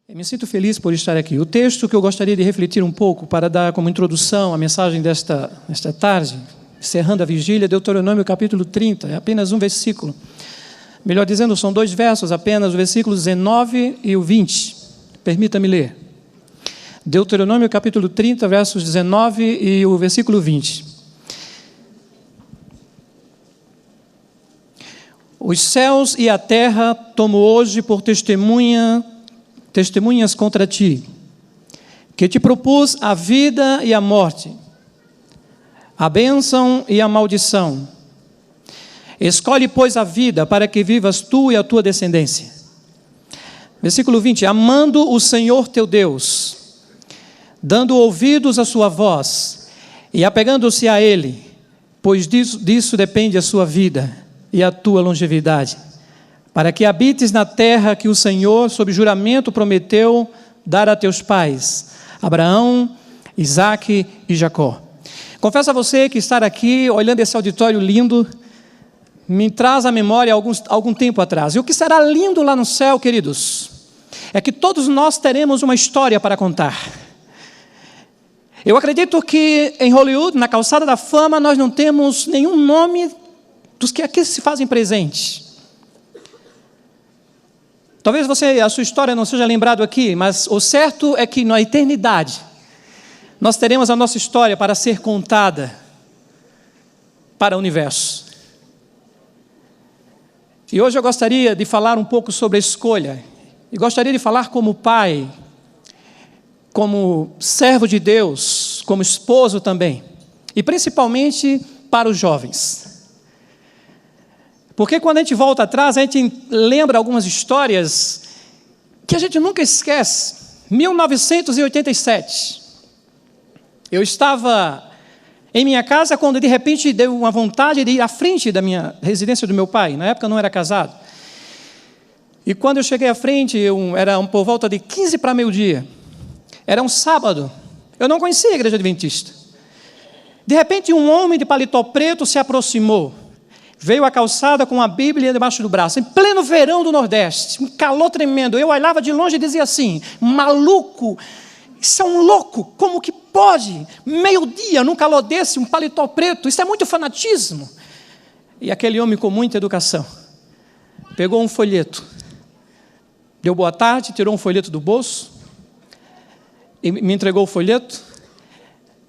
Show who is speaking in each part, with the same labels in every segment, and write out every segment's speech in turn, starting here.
Speaker 1: Eu me sinto feliz por estar aqui. O texto que eu gostaria de refletir um pouco para dar como introdução a mensagem desta tarde, encerrando a vigília, Deuteronômio capítulo 30, é apenas um versículo. Melhor dizendo, são dois versos apenas, o versículo 19 e o 20. Permita-me ler. Deuteronômio capítulo 30, versos 19 e o versículo 20. Os céus e a terra tomo hoje por testemunhas contra ti, que te propus a vida e a morte, a bênção e a maldição. Escolhe, pois, a vida, para que vivas tu e a tua descendência. Versículo 20. Amando o Senhor teu Deus, dando ouvidos à sua voz, e apegando-se a Ele, pois disso depende a sua vida e a tua longevidade, para que habites na terra que o Senhor, sob juramento, prometeu dar a teus pais, Abraão, Isaque e Jacó. Confesso a você que estar aqui, olhando esse auditório lindo, me traz à memória algum tempo atrás. E o que será lindo lá no céu, queridos, é que todos nós teremos uma história para contar. Eu acredito que em Hollywood, na calçada da fama, nós não temos nenhum nome dos que aqui se fazem presente. Talvez a sua história não seja lembrado aqui, mas o certo é que na eternidade nós teremos a nossa história para ser contada para o universo. E hoje eu gostaria de falar um pouco sobre a escolha, e gostaria de falar como pai, como servo de Deus, como esposo também, e principalmente para os jovens. Porque quando a gente volta atrás, a gente lembra algumas histórias que a gente nunca esquece. 1987. Eu estava em minha casa quando de repente deu uma vontade de ir à frente da minha residência do meu pai. Na época eu não era casado. E quando eu cheguei à frente, era por volta de 15 para meio-dia. Era um sábado. Eu não conhecia a igreja adventista. De repente um homem de paletó preto se aproximou. Veio à calçada com a Bíblia debaixo do braço, em pleno verão do Nordeste, um calor tremendo. Eu olhava de longe e dizia assim: maluco, isso é um louco, como que pode? Meio-dia, num calor desse, um paletó preto, isso é muito fanatismo. E aquele homem com muita educação pegou um folheto, deu boa tarde, tirou um folheto do bolso, e me entregou o folheto.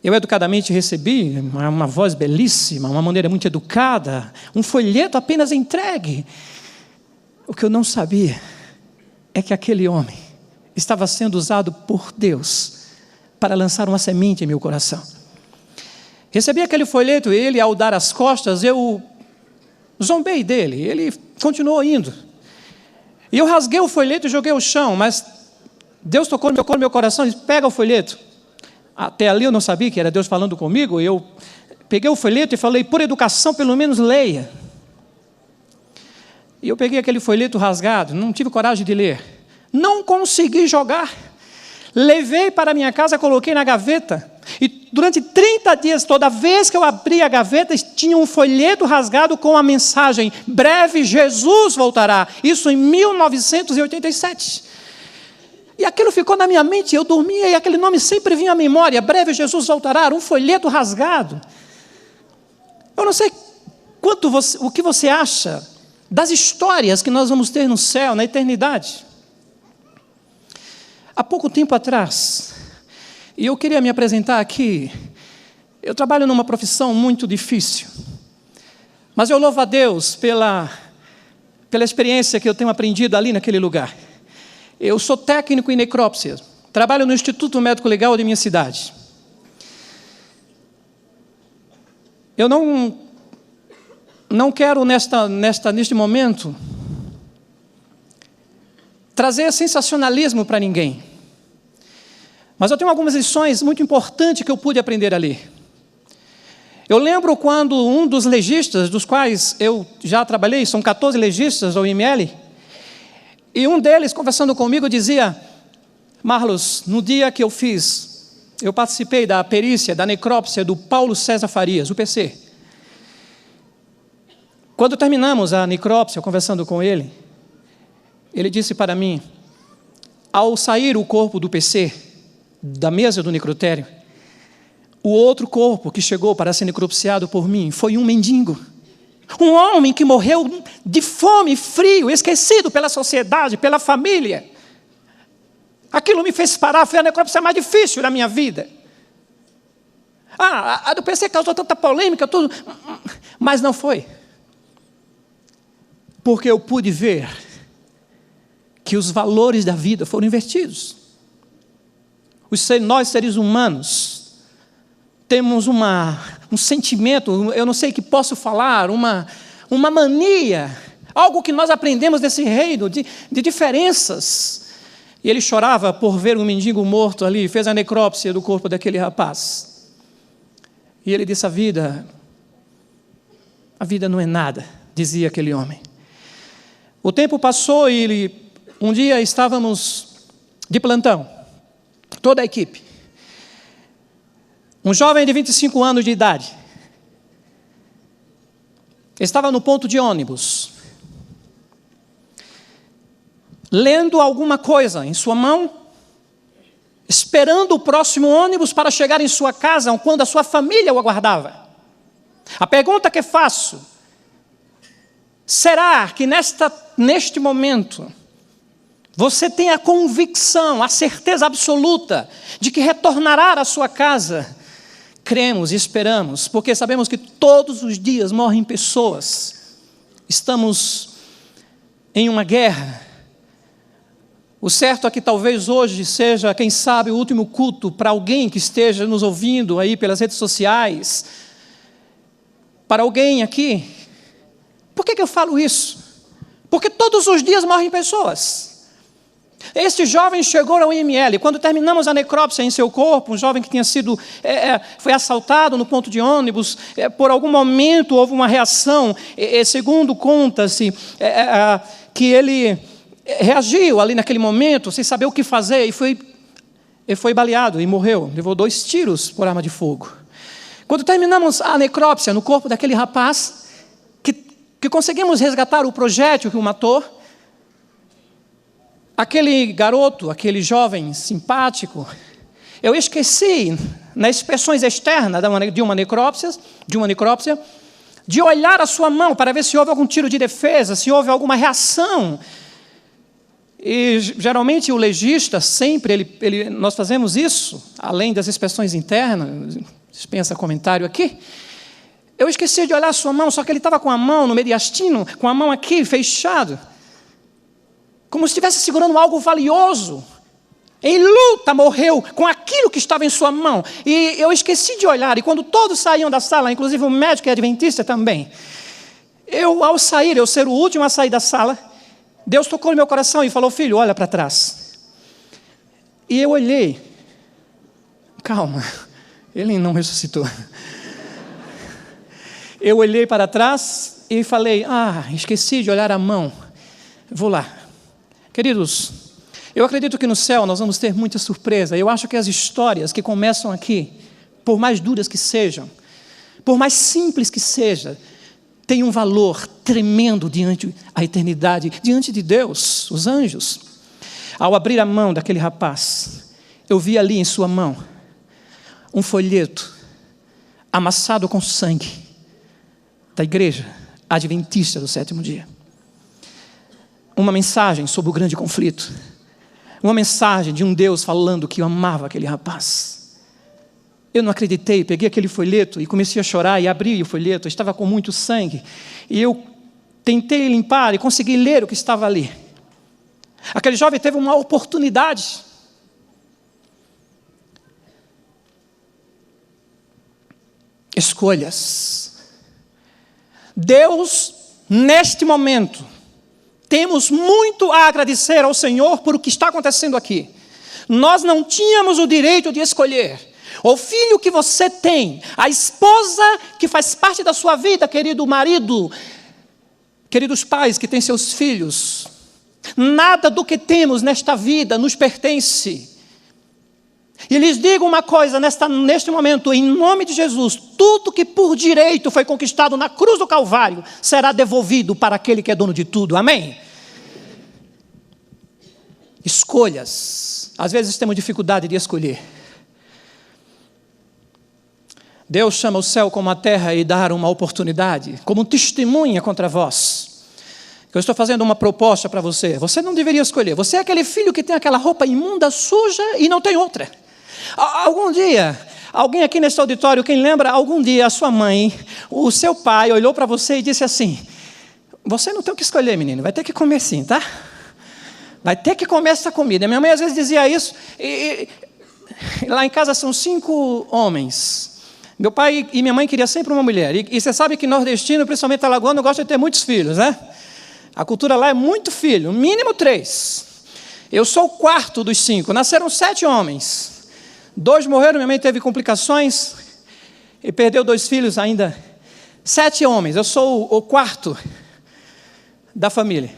Speaker 1: Eu educadamente recebi, uma voz belíssima, uma maneira muito educada, um folheto apenas entregue. O que eu não sabia é que aquele homem estava sendo usado por Deus para lançar uma semente em meu coração. Recebi aquele folheto e ele, ao dar as costas, eu zombei dele. Ele continuou indo. E eu rasguei o folheto e joguei ao chão, mas Deus tocou no meu coração e disse: pega o folheto. Até ali eu não sabia que era Deus falando comigo. Eu peguei o folheto e falei: por educação, pelo menos leia. E eu peguei aquele folheto rasgado, não tive coragem de ler. Não consegui jogar. Levei para minha casa, coloquei na gaveta. E durante 30 dias, toda vez que eu abria a gaveta, tinha um folheto rasgado com a mensagem: breve Jesus voltará. Isso em 1987. E aquilo ficou na minha mente, eu dormia e aquele nome sempre vinha à memória: breve Jesus voltará, um folheto rasgado. Eu não sei o que você acha das histórias que nós vamos ter no céu, na eternidade. Há pouco tempo atrás, e eu queria me apresentar aqui, eu trabalho numa profissão muito difícil, mas eu louvo a Deus pela experiência que eu tenho aprendido ali naquele lugar. Eu sou técnico em necrópsia, trabalho no Instituto Médico Legal de minha cidade. Eu não quero, neste momento, trazer sensacionalismo para ninguém. Mas eu tenho algumas lições muito importantes que eu pude aprender ali. Eu lembro quando um dos legistas, dos quais eu já trabalhei, são 14 legistas da UML, e um deles, conversando comigo, dizia: Marlos, no dia que eu participei da perícia, da necrópsia do Paulo César Farias, o PC. Quando terminamos a necrópsia, conversando com ele, ele disse para mim: ao sair o corpo do PC, da mesa do necrotério, o outro corpo que chegou para ser necropsiado por mim foi um mendigo. Um homem que morreu de fome e frio, esquecido pela sociedade, pela família. Aquilo me fez parar, foi a necrópsia mais difícil da minha vida. A do PC causou tanta polêmica, tudo, mas não foi. Porque eu pude ver que os valores da vida foram invertidos. Nós, seres humanos, temos um sentimento, eu não sei que posso falar, uma mania, algo que nós aprendemos nesse reino de diferenças. E ele chorava por ver um mendigo morto ali, fez a necrópsia do corpo daquele rapaz. E ele disse: a vida não é nada, dizia aquele homem. O tempo passou e um dia estávamos de plantão, toda a equipe. Um jovem de 25 anos de idade estava no ponto de ônibus, lendo alguma coisa em sua mão, esperando o próximo ônibus para chegar em sua casa, quando a sua família o aguardava. A pergunta que faço: será que neste momento você tem a convicção, a certeza absoluta de que retornará à sua casa? Cremos e esperamos, porque sabemos que todos os dias morrem pessoas. Estamos em uma guerra. O certo é que talvez hoje seja, quem sabe, o último culto para alguém que esteja nos ouvindo aí pelas redes sociais. Para alguém aqui. Por que eu falo isso? Porque todos os dias morrem pessoas. Este jovem chegou ao IML. Quando terminamos a necrópsia em seu corpo, um jovem que tinha foi assaltado no ponto de ônibus, por algum momento houve uma reação, segundo conta-se, que ele reagiu ali naquele momento, sem saber o que fazer, e foi baleado e morreu. Levou 2 tiros por arma de fogo. Quando terminamos a necrópsia no corpo daquele rapaz, que conseguimos resgatar o projétil que o matou, aquele garoto, aquele jovem simpático, eu esqueci, nas expressões externas de uma necrópsia, de olhar a sua mão para ver se houve algum tiro de defesa, se houve alguma reação. E geralmente o legista, sempre, nós fazemos isso, além das expressões internas, dispensa comentário aqui. Eu esqueci de olhar a sua mão, só que ele estava com a mão no mediastino, com a mão aqui, fechado, como se estivesse segurando algo valioso. Em luta morreu com aquilo que estava em sua mão. E eu esqueci de olhar, e quando todos saíam da sala, inclusive o médico e adventista também, ao sair, eu ser o último a sair da sala, Deus tocou no meu coração e falou: filho, olha para trás. E eu olhei. Calma, ele não ressuscitou. Eu olhei para trás e falei: esqueci de olhar a mão. Vou lá. Queridos, eu acredito que no céu nós vamos ter muita surpresa. Eu acho que as histórias que começam aqui, por mais duras que sejam, por mais simples que seja, tem um valor tremendo diante da eternidade, diante de Deus, os anjos. Ao abrir a mão daquele rapaz, eu vi ali em sua mão um folheto amassado com sangue da igreja adventista do 7º dia. Uma mensagem sobre o grande conflito. Uma mensagem de um Deus falando que amava aquele rapaz. Eu não acreditei, peguei aquele folheto e comecei a chorar e abri o folheto, estava com muito sangue. E eu tentei limpar e consegui ler o que estava ali. Aquele jovem teve uma oportunidade. Escolhas. Deus, neste momento, temos muito a agradecer ao Senhor por o que está acontecendo aqui. Nós não tínhamos o direito de escolher. O filho que você tem, a esposa que faz parte da sua vida, querido marido, queridos pais que têm seus filhos, nada do que temos nesta vida nos pertence. E lhes digo uma coisa, neste momento, em nome de Jesus, tudo que por direito foi conquistado na cruz do Calvário, será devolvido para aquele que é dono de tudo, amém? Escolhas. Às vezes temos dificuldade de escolher. Deus chama o céu como a terra e dá uma oportunidade, como testemunha contra vós. Eu estou fazendo uma proposta para você. Você não deveria escolher. Você é aquele filho que tem aquela roupa imunda, suja e não tem outra. Algum dia, alguém aqui nesse auditório, quem lembra, algum dia a sua mãe, o seu pai olhou para você e disse assim: você não tem o que escolher, menino, vai ter que comer sim, tá? Vai ter que comer essa comida. Minha mãe às vezes dizia isso, e lá em casa são 5 homens. Meu pai e minha mãe queriam sempre uma mulher. E você sabe que nordestino, principalmente alagoano, gosta de ter muitos filhos, né? A cultura lá é muito filho, mínimo 3. Eu sou o 4º dos 5. Nasceram 7 homens. 2 morreram, minha mãe teve complicações e perdeu 2 filhos ainda. 7 homens, eu sou o 4º da família.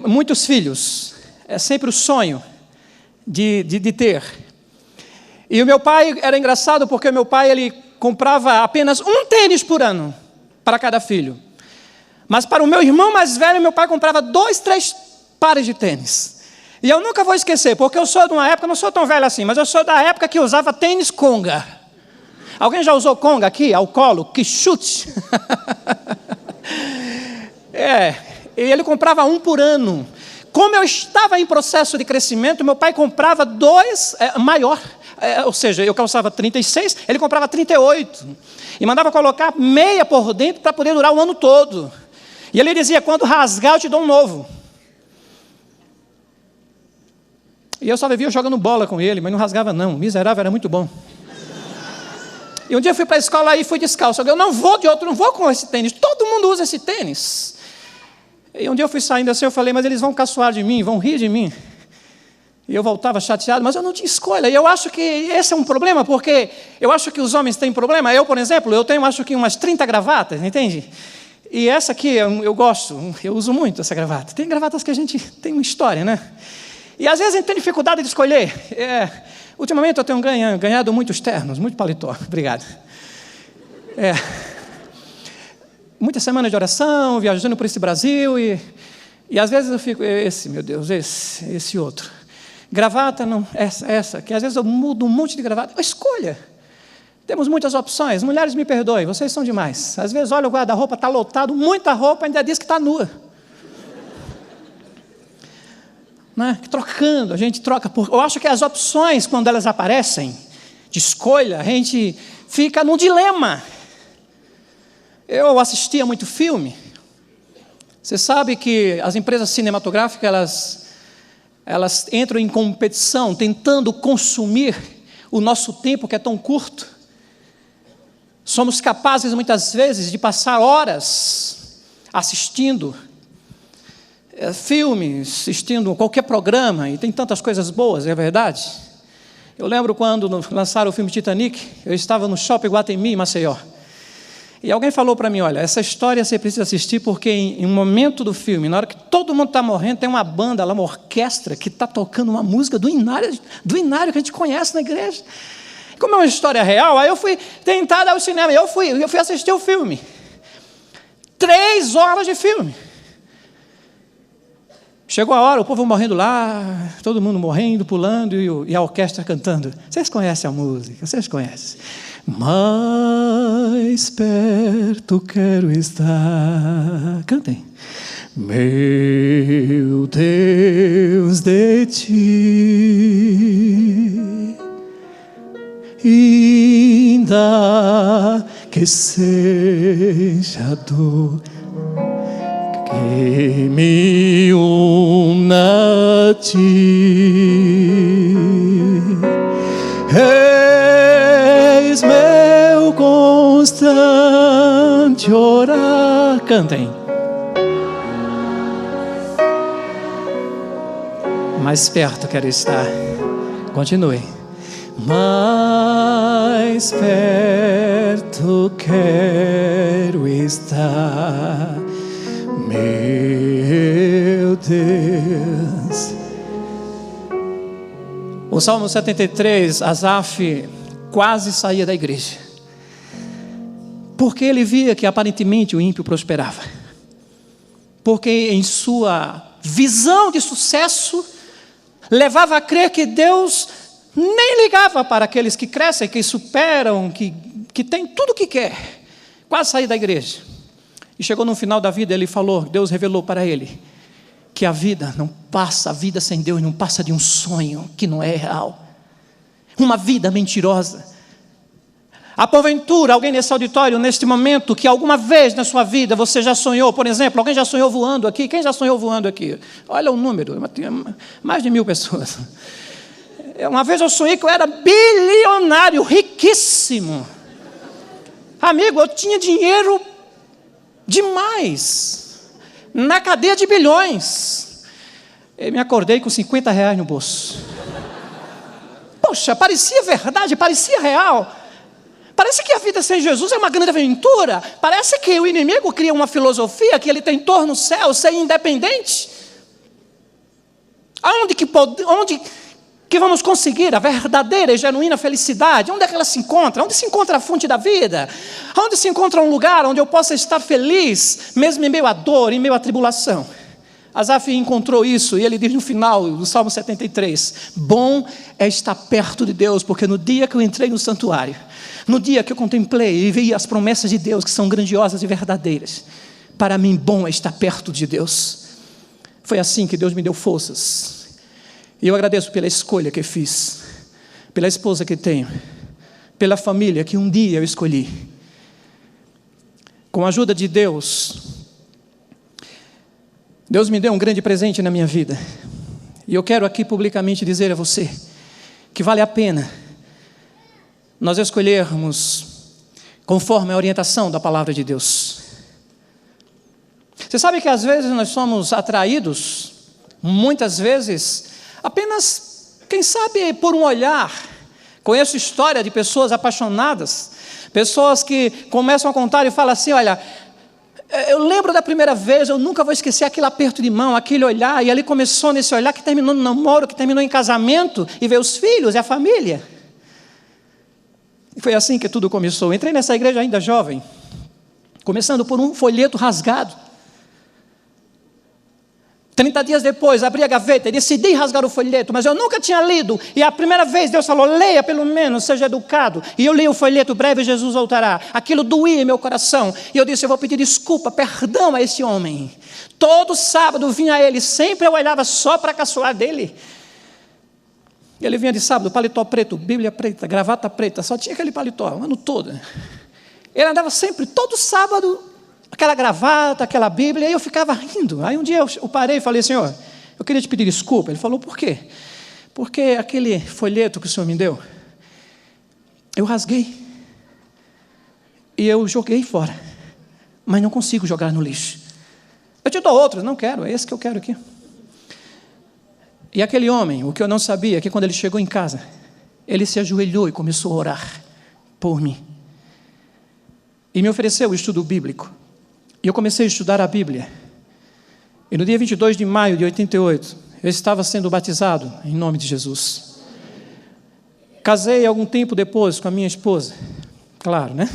Speaker 1: Muitos filhos, é sempre o sonho de ter. E o meu pai, era engraçado porque o meu pai ele comprava apenas um tênis por ano para cada filho. Mas para o meu irmão mais velho, meu pai comprava 2, 3 pares de tênis. E eu nunca vou esquecer, porque eu sou de uma época, não sou tão velho assim, mas eu sou da época que usava tênis conga. Alguém já usou conga aqui, ao colo? Que chute! E ele comprava um por ano. Como eu estava em processo de crescimento, meu pai comprava 2 maior. Ou seja, eu calçava 36, ele comprava 38. E mandava colocar meia por dentro para poder durar o ano todo. E ele dizia, quando rasgar eu te dou um novo. E eu só vivia jogando bola com ele, mas não rasgava não. O miserável era muito bom. E um dia eu fui para a escola e fui descalço. Eu não vou com esse tênis. Todo mundo usa esse tênis. E um dia eu fui saindo assim, eu falei, mas eles vão caçoar de mim, vão rir de mim. E eu voltava chateado, mas eu não tinha escolha. E eu acho que esse é um problema, porque eu acho que os homens têm problema. Eu, por exemplo, eu tenho, acho que umas 30 gravatas, entende? E essa aqui eu gosto, eu uso muito essa gravata. Tem gravatas que a gente tem uma história, né? E às vezes a gente tem dificuldade de escolher. Ultimamente eu tenho ganhado muitos ternos, muito paletó. Obrigado. Muitas semanas de oração, viajando por esse Brasil, e às vezes eu fico, meu Deus, esse outro. Gravata, não, essa, que às vezes eu mudo um monte de gravata. Escolha. Temos muitas opções. Mulheres, me perdoem, vocês são demais. Às vezes, olha, o guarda-roupa está lotado, muita roupa, ainda diz que está nua. Né? Trocando, a gente troca. Eu acho que as opções, quando elas aparecem, de escolha, a gente fica num dilema. Eu assistia muito filme. Você sabe que as empresas cinematográficas, elas entram em competição, tentando consumir o nosso tempo, que é tão curto. Somos capazes, muitas vezes, de passar horas assistindo filmes, assistindo qualquer programa, e tem tantas coisas boas, é verdade? Eu lembro quando lançaram o filme Titanic, eu estava no Shopping Guatemi, em Maceió. E alguém falou para mim, olha, essa história você precisa assistir porque em um momento do filme, na hora que todo mundo está morrendo, tem uma banda lá, uma orquestra, que está tocando uma música do Inário que a gente conhece na igreja. Como é uma história real, aí eu fui tentar dar ao cinema, eu fui assistir o filme. 3 horas de filme. Chegou a hora, o povo morrendo lá, todo mundo morrendo, pulando, e a orquestra cantando. Vocês conhecem a música, vocês conhecem. Mais perto quero estar. Cantem. Meu Deus, de ti, ainda que seja dor, que me una a ti. És meu constante orar. Cantem. Mais perto quero estar. Continue. Mais perto quero estar. Meu Deus. O Salmo 73, Asaf quase saía da igreja, porque ele via que aparentemente o ímpio prosperava. porque em sua visão de sucesso, levava a crer que Deus nem ligava para aqueles que crescem, que superam, que têm tudo o que quer. Quase sair da igreja. E chegou no final da vida, ele falou, Deus revelou para ele, que a vida sem Deus não passa de um sonho que não é real. Uma vida mentirosa. Há porventura alguém nesse auditório, neste momento, que alguma vez na sua vida você já sonhou, por exemplo, alguém já sonhou voando aqui? Quem já sonhou voando aqui? Olha o número, mais de 1000 pessoas. Uma vez eu sonhei que eu era bilionário, riquíssimo. Amigo, eu tinha dinheiro demais, na cadeia de bilhões. Eu me acordei com R$50 no bolso. Poxa, parecia verdade, parecia real. Parece que a vida sem Jesus é uma grande aventura. Parece que o inimigo cria uma filosofia que ele tem torno no céu, ser independente. Onde que vamos conseguir a verdadeira e genuína felicidade? Onde é que ela se encontra? Onde se encontra a fonte da vida? Onde se encontra um lugar onde eu possa estar feliz, mesmo em meio à dor, em meio à tribulação? Asaf encontrou isso, e ele diz no final do Salmo 73, bom é estar perto de Deus, porque no dia que eu entrei no santuário, no dia que eu contemplei e vi as promessas de Deus, que são grandiosas e verdadeiras, para mim bom é estar perto de Deus. Foi assim que Deus me deu forças. E eu agradeço pela escolha que fiz, pela esposa que tenho, pela família que um dia eu escolhi. Com a ajuda de Deus, Deus me deu um grande presente na minha vida. E eu quero aqui publicamente dizer a você que vale a pena nós escolhermos conforme a orientação da palavra de Deus. Você sabe que às vezes nós somos atraídos, muitas vezes, apenas, quem sabe, por um olhar. Conheço história de pessoas apaixonadas, pessoas que começam a contar e falam assim, olha, eu lembro da primeira vez, eu nunca vou esquecer aquele aperto de mão, aquele olhar, e ali começou nesse olhar que terminou no namoro, que terminou em casamento, e veio os filhos e a família. E foi assim que tudo começou. Entrei nessa igreja ainda jovem, começando por um folheto rasgado. 30 dias depois, abri a gaveta e decidi rasgar o folheto, mas eu nunca tinha lido. E a primeira vez Deus falou, leia pelo menos, seja educado. E eu li o folheto, breve Jesus voltará. Aquilo doía em meu coração. E eu disse, eu vou pedir desculpa, perdão a esse homem. Todo sábado vinha a ele, sempre eu olhava só para a caçoar dele. Ele vinha de sábado, paletó preto, Bíblia preta, gravata preta, só tinha aquele paletó, o ano todo. Ele andava sempre, todo sábado, aquela gravata, aquela Bíblia, e eu ficava rindo. Aí um dia eu parei e falei, Senhor, eu queria te pedir desculpa. Ele falou, por quê? Porque aquele folheto que o Senhor me deu, eu rasguei, e eu joguei fora, mas não consigo jogar no lixo. Eu te dou outros, não quero, é esse que eu quero aqui. E aquele homem, o que eu não sabia, é que quando ele chegou em casa, ele se ajoelhou e começou a orar por mim. E me ofereceu o estudo bíblico. E eu comecei a estudar a Bíblia. E no dia 22 de maio de 88, eu estava sendo batizado em nome de Jesus. Casei algum tempo depois com a minha esposa. Claro, né?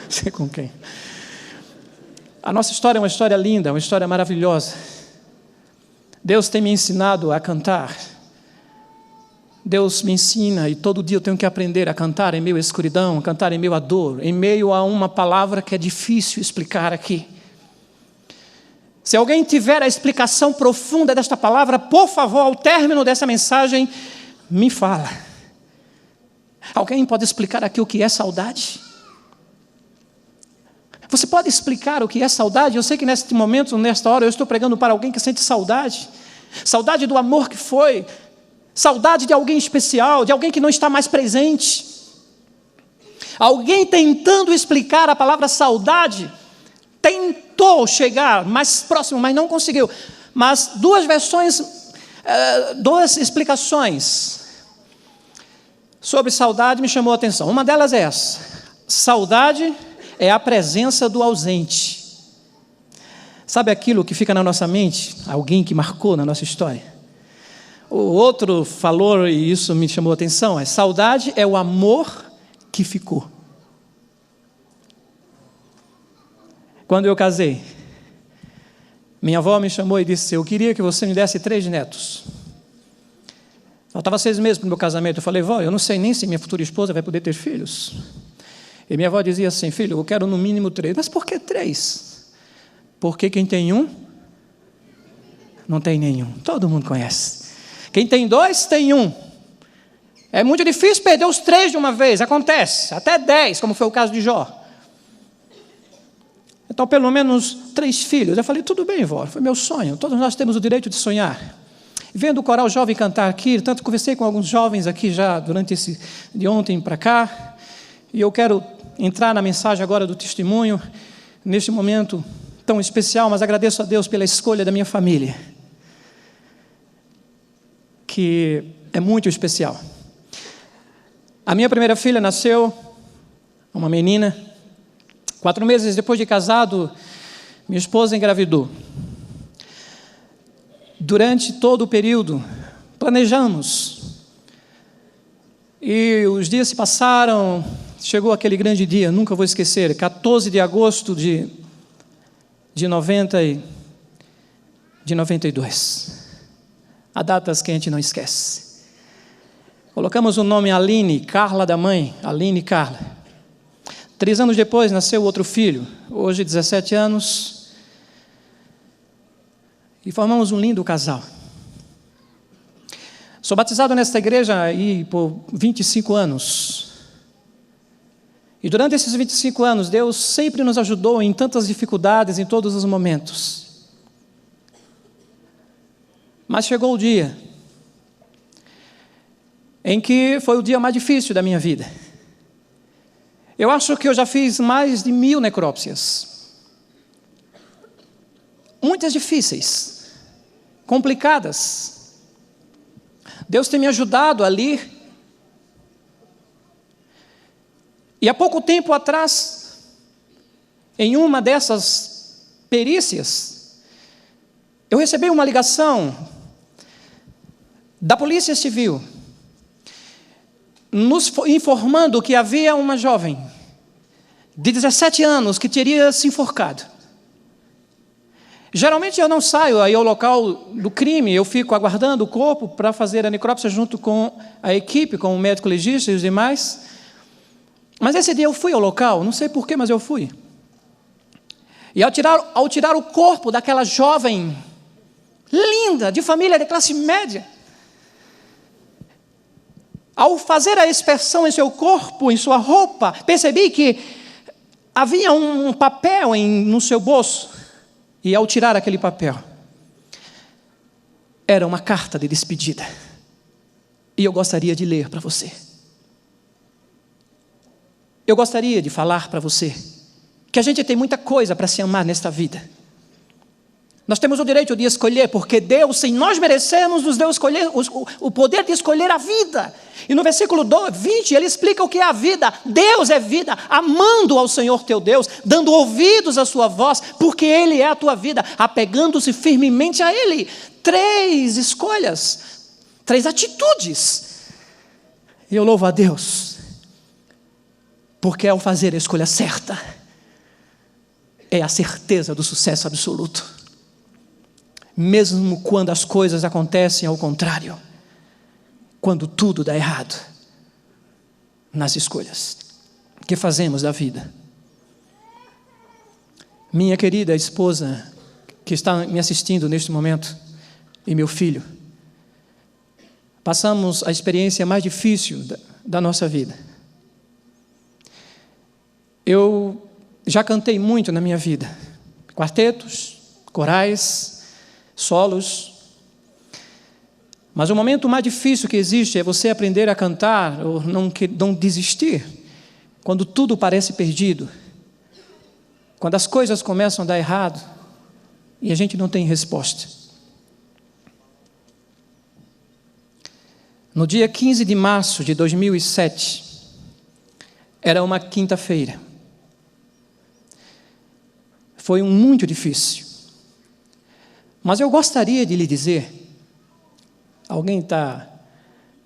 Speaker 1: Sei com quem. A nossa história é uma história linda, uma história maravilhosa. Deus tem me ensinado a cantar. Deus me ensina e todo dia eu tenho que aprender a cantar em meio à escuridão, a cantar em meio à dor, em meio a uma palavra que é difícil explicar aqui. Se alguém tiver a explicação profunda desta palavra, por favor, ao término dessa mensagem, me fala. Alguém pode explicar aqui o que é saudade? Você pode explicar o que é saudade? Eu sei que neste momento, nesta hora, eu estou pregando para alguém que sente saudade. Saudade do amor que foi. Saudade de alguém especial, de alguém que não está mais presente. Alguém tentando explicar a palavra saudade, tentou chegar mais próximo, mas não conseguiu. Mas duas explicações sobre saudade me chamou a atenção. Uma delas é essa: saudade é a presença do ausente. Sabe aquilo que fica na nossa mente? Alguém que marcou na nossa história? O outro falou, e isso me chamou a atenção, saudade é o amor que ficou. Quando eu casei, Minha avó me chamou e disse: eu queria que você me desse 3 netos. Faltava 6 meses para o meu casamento. Eu falei: vó, eu não sei nem se minha futura esposa vai poder ter filhos. E minha avó dizia assim: filho, eu quero no mínimo 3. Mas por que 3? Porque quem tem um, não tem nenhum. Todo mundo conhece. Quem tem 2, tem um. É muito difícil perder os 3 de uma vez. Acontece. Até 10, como foi o caso de Jó. Então, pelo menos 3 filhos. Eu falei: tudo bem, vó, foi meu sonho. Todos nós temos o direito de sonhar. Vendo o coral jovem cantar aqui, tanto conversei com alguns jovens aqui já durante de ontem para cá, e eu quero entrar na mensagem agora do testemunho, neste momento tão especial, mas agradeço a Deus pela escolha da minha família, que é muito especial. A minha primeira filha nasceu, uma menina. 4 meses depois de casado, minha esposa engravidou. Durante todo o período, planejamos. E os dias se passaram, chegou aquele grande dia, nunca vou esquecer, 14 de agosto de 92. Há datas que a gente não esquece. Colocamos o nome Aline, Carla da mãe, Aline Carla. 3 anos depois nasceu outro filho, hoje 17 anos, e formamos um lindo casal. Sou batizado nesta igreja aí por 25 anos. E durante esses 25 anos, Deus sempre nos ajudou em tantas dificuldades, em todos os momentos. Mas chegou o dia em que foi o dia mais difícil da minha vida. Eu acho que eu já fiz mais de 1000 necrópsias. Muitas difíceis, complicadas. Deus tem me ajudado ali. E há pouco tempo atrás, em uma dessas perícias, eu recebi uma ligação da Polícia Civil, nos informando que havia uma jovem de 17 anos que teria se enforcado. Geralmente eu não saio aí ao local do crime, eu fico aguardando o corpo para fazer a necrópsia junto com a equipe, com o médico legista e os demais. Mas esse dia eu fui ao local, não sei porquê, mas eu fui. E ao tirar o corpo daquela jovem linda, de família de classe média, ao fazer a inspeção em seu corpo, em sua roupa, percebi que havia um papel no seu bolso. E ao tirar aquele papel, era uma carta de despedida. E eu gostaria de ler para você. Eu gostaria de falar para você que a gente tem muita coisa para se amar nesta vida. Nós temos o direito de escolher, porque Deus, sem nós merecermos, nos deu o poder de escolher a vida. E no versículo 20, ele explica o que é a vida. Deus é vida, amando ao Senhor teu Deus, dando ouvidos à sua voz, porque Ele é a tua vida, apegando-se firmemente a Ele. 3 escolhas, 3 atitudes. E eu louvo a Deus, porque ao fazer a escolha certa, é a certeza do sucesso absoluto. Mesmo quando as coisas acontecem ao contrário, quando tudo dá errado, nas escolhas que fazemos da vida. Minha querida esposa, que está me assistindo neste momento, e meu filho, passamos a experiência mais difícil da nossa vida. Eu já cantei muito na minha vida, quartetos, corais, solos, mas o momento mais difícil que existe é você aprender a cantar ou não desistir, quando tudo parece perdido, quando as coisas começam a dar errado e a gente não tem resposta. No dia 15 de março de 2007, era uma quinta-feira, foi muito difícil. Mas eu gostaria de lhe dizer, alguém está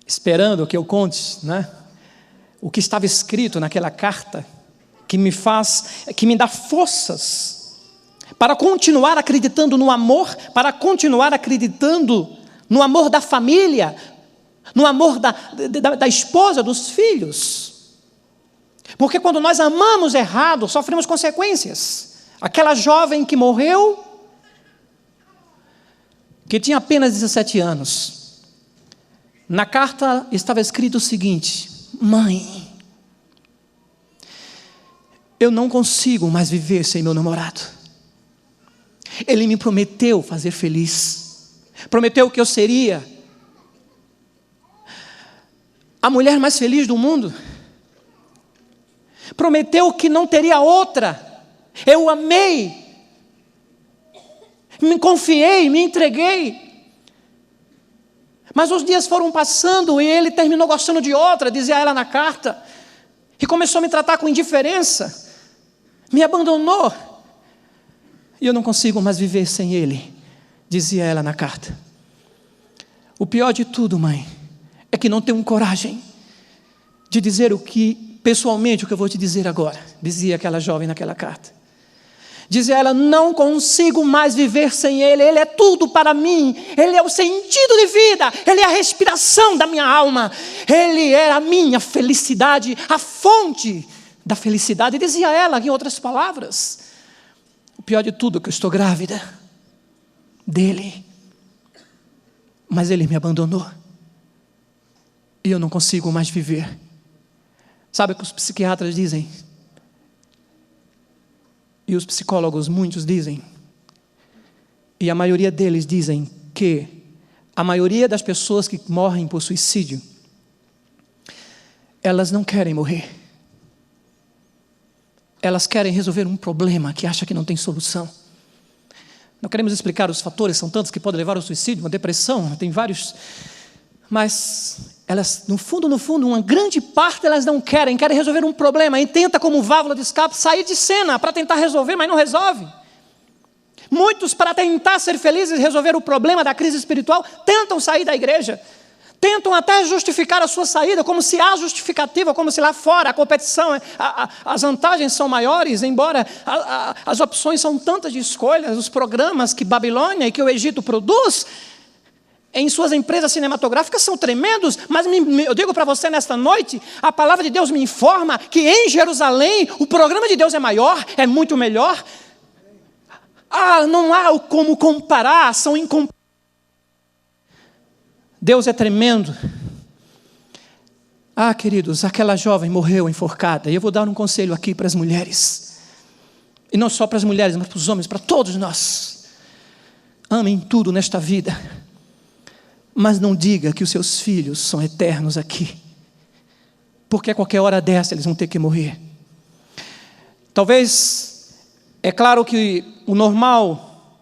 Speaker 1: esperando que eu conte, né? O que estava escrito naquela carta, que me dá forças para continuar acreditando no amor, para continuar acreditando no amor da família, no amor da esposa, dos filhos. Porque quando nós amamos errado, sofremos consequências. Aquela jovem que morreu, que tinha apenas 17 anos, na carta estava escrito o seguinte: mãe, eu não consigo mais viver sem meu namorado. Ele me prometeu fazer feliz, prometeu que eu seria a mulher mais feliz do mundo, prometeu que não teria outra. Eu amei, me confiei, me entreguei. Mas os dias foram passando e ele terminou gostando de outra, dizia ela na carta, e começou a me tratar com indiferença, me abandonou, e eu não consigo mais viver sem ele, dizia ela na carta. O pior de tudo, mãe, é que não tenho coragem de dizer pessoalmente o que eu vou te dizer agora, dizia aquela jovem naquela carta. Dizia ela: não consigo mais viver sem ele, ele é tudo para mim, ele é o sentido de vida, ele é a respiração da minha alma, ele é a minha felicidade, a fonte da felicidade. Dizia ela, em outras palavras. O pior de tudo é que eu estou grávida dele, mas ele me abandonou e eu não consigo mais viver. Sabe o que os psiquiatras dizem? E os psicólogos, muitos dizem, e a maioria deles dizem que a maioria das pessoas que morrem por suicídio, elas não querem morrer. Elas querem resolver um problema que acha que não tem solução. Não queremos explicar os fatores, são tantos que podem levar ao suicídio, uma depressão, tem vários. Mas elas, no fundo, uma grande parte elas não querem resolver um problema e tenta como válvula de escape sair de cena para tentar resolver, mas não resolve. Muitos, para tentar ser felizes e resolver o problema da crise espiritual, tentam sair da igreja. Tentam até justificar a sua saída, como se há justificativa, como se lá fora a competição, as vantagens são maiores, embora as opções são tantas de escolhas, os programas que Babilônia e que o Egito produz em suas empresas cinematográficas são tremendos, mas eu digo para você nesta noite, a palavra de Deus me informa que em Jerusalém o programa de Deus é maior, é muito melhor. Não há como comparar, são incomparáveis. Deus é tremendo. Queridos, aquela jovem morreu enforcada. E eu vou dar um conselho aqui para as mulheres. E não só para as mulheres, mas para os homens, para todos nós. Amem tudo nesta vida. Mas não diga que os seus filhos são eternos aqui. Porque a qualquer hora dessa eles vão ter que morrer. Talvez, é claro que o normal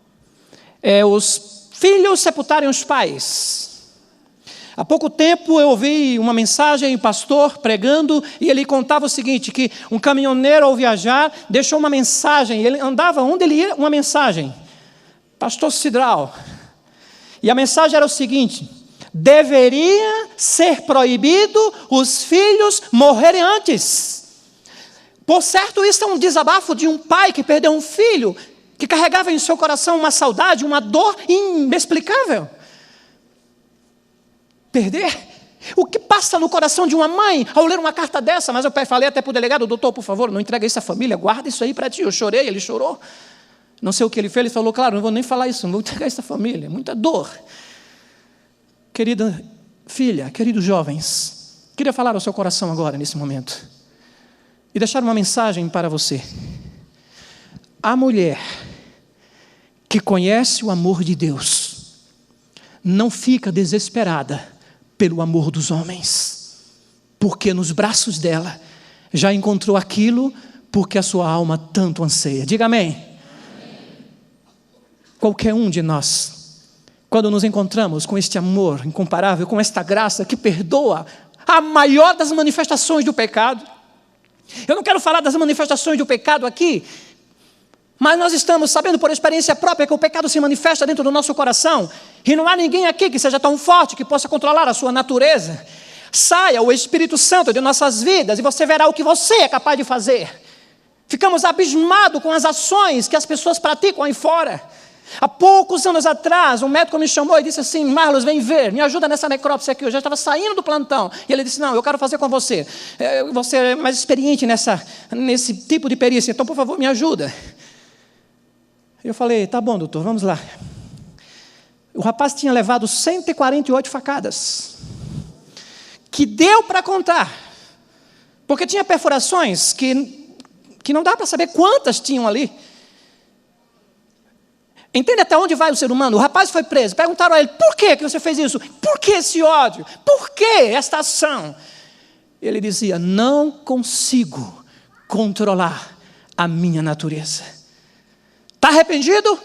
Speaker 1: é os filhos sepultarem os pais. Há pouco tempo eu ouvi uma mensagem, um pastor pregando, e ele contava o seguinte, que um caminhoneiro ao viajar deixou uma mensagem, ele andava onde ele ia, uma mensagem, pastor Cidral, e a mensagem era o seguinte: deveria ser proibido os filhos morrerem antes. Por certo, isso é um desabafo de um pai que perdeu um filho, que carregava em seu coração uma saudade, uma dor inexplicável. Perder? O que passa no coração de uma mãe ao ler uma carta dessa? Mas eu falei até para o delegado: doutor, por favor, não entrega isso à família, guarda isso aí para ti. Eu chorei, ele chorou. Não sei o que ele fez, ele falou: claro, não vou nem falar isso, não vou entregar isso à família. Muita dor. Querida filha, queridos jovens, queria falar ao seu coração agora, nesse momento, e deixar uma mensagem para você. A mulher que conhece o amor de Deus não fica desesperada pelo amor dos homens, porque nos braços dela já encontrou aquilo porque a sua alma tanto anseia. Diga amém. Amém. Qualquer um de nós, quando nos encontramos com este amor incomparável, com esta graça que perdoa a maior das manifestações do pecado. Eu não quero falar das manifestações do pecado aqui, mas nós estamos sabendo por experiência própria que o pecado se manifesta dentro do nosso coração. E não há ninguém aqui que seja tão forte que possa controlar a sua natureza. Saia o Espírito Santo de nossas vidas e você verá o que você é capaz de fazer. Ficamos abismados com as ações que as pessoas praticam aí fora. Há poucos anos atrás, um médico me chamou e disse assim: Marlos, vem ver, me ajuda nessa necrópsia aqui. Eu já estava saindo do plantão. E ele disse: não, eu quero fazer com você. Você é mais experiente nesse tipo de perícia, então, por favor, me ajuda. Eu falei: tá bom, doutor, vamos lá. O rapaz tinha levado 148 facadas, que deu para contar, porque tinha perfurações que não dá para saber quantas tinham ali. Entende até onde vai o ser humano? O rapaz foi preso, perguntaram a ele: por que você fez isso? Por que esse ódio? Por que esta ação? Ele dizia: não consigo controlar a minha natureza. Está arrependido?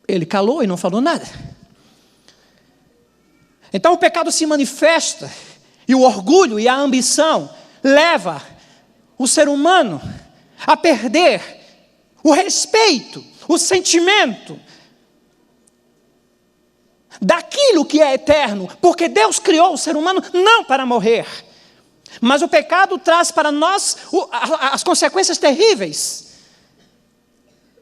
Speaker 1: Ele calou e não falou nada. Então o pecado se manifesta, e o orgulho e a ambição leva o ser humano a perder o respeito, o sentimento daquilo que é eterno, porque Deus criou o ser humano não para morrer, mas o pecado traz para nós as consequências terríveis,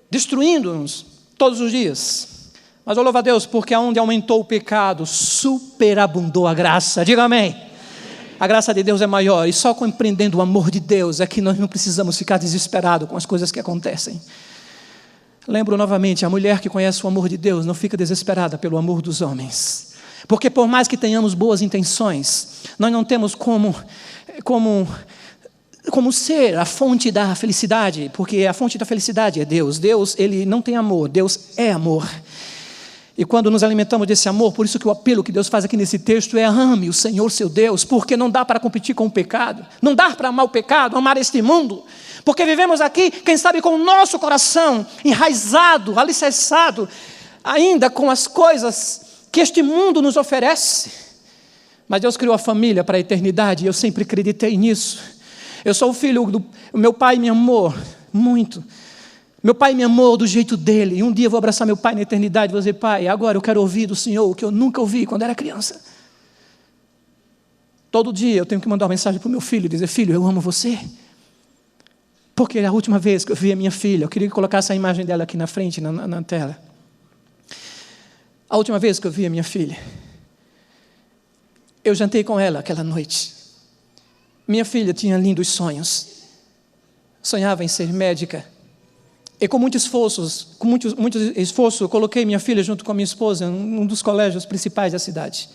Speaker 1: destruindo-nos todos os dias. Mas eu louvo a Deus, porque onde aumentou o pecado, superabundou a graça. Diga amém. A graça de Deus é maior, e só compreendendo o amor de Deus é que nós não precisamos ficar desesperados com as coisas que acontecem. Lembro novamente, a mulher que conhece o amor de Deus não fica desesperada pelo amor dos homens. Porque por mais que tenhamos boas intenções, nós não temos como ser a fonte da felicidade, porque a fonte da felicidade é Deus. Deus, Ele não tem amor, Deus é amor. E quando nos alimentamos desse amor, por isso que o apelo que Deus faz aqui nesse texto é: ame o Senhor seu Deus, porque não dá para competir com o pecado, não dá para amar o pecado, amar este mundo, porque vivemos aqui, quem sabe, com o nosso coração enraizado, alicerçado, ainda com as coisas que este mundo nos oferece. Mas Deus criou a família para a eternidade, e eu sempre acreditei nisso. Eu sou o filho do meu pai, me amou muito. Meu pai me amou do jeito dele, e um dia eu vou abraçar meu pai na eternidade e vou dizer: pai, agora eu quero ouvir do Senhor o que eu nunca ouvi quando era criança. Todo dia eu tenho que mandar uma mensagem para o meu filho e dizer: filho, eu amo você. Porque a última vez que eu vi a minha filha, eu queria que colocasse a imagem dela aqui na frente, na tela. A última vez que eu vi a minha filha, eu jantei com ela aquela noite. Minha filha tinha lindos sonhos. Sonhava em ser médica. E com muito esforço, eu coloquei minha filha junto com a minha esposa em um dos colégios principais da cidade.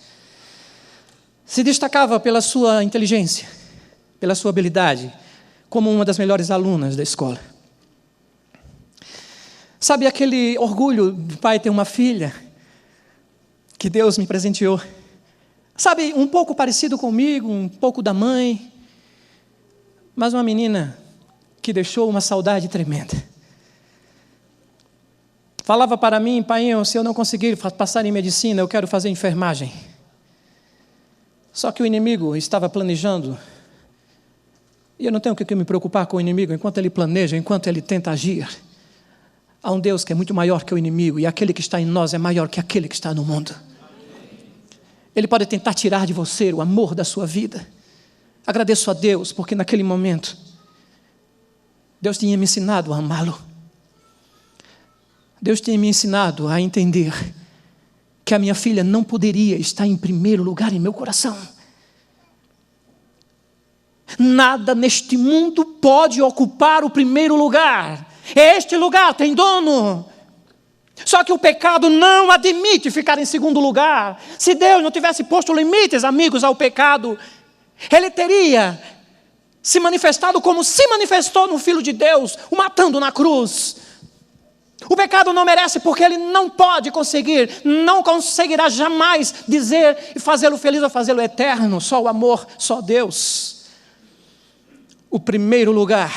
Speaker 1: Se destacava pela sua inteligência, pela sua habilidade, como uma das melhores alunas da escola. Sabe aquele orgulho do pai ter uma filha que Deus me presenteou? Sabe, um pouco parecido comigo, um pouco da mãe, mas uma menina que deixou uma saudade tremenda. Falava para mim: pai, se eu não conseguir passar em medicina, eu quero fazer enfermagem. Só que o inimigo estava planejando, e eu não tenho o que me preocupar com o inimigo enquanto ele planeja, enquanto ele tenta agir. Há um Deus que é muito maior que o inimigo, e aquele que está em nós é maior que aquele que está no mundo. Ele pode tentar tirar de você o amor da sua vida. Agradeço a Deus, porque naquele momento Deus tinha me ensinado a amá-lo. Deus tinha me ensinado a entender que a minha filha não poderia estar em primeiro lugar em meu coração. Nada neste mundo pode ocupar o primeiro lugar. Este lugar tem dono. Só que o pecado não admite ficar em segundo lugar. Se Deus não tivesse posto limites, amigos, ao pecado, Ele teria se manifestado como se manifestou no Filho de Deus, o matando na cruz. O pecado não merece, porque ele não pode conseguir, não conseguirá jamais dizer e fazê-lo feliz ou fazê-lo eterno. Só o amor, só Deus. O primeiro lugar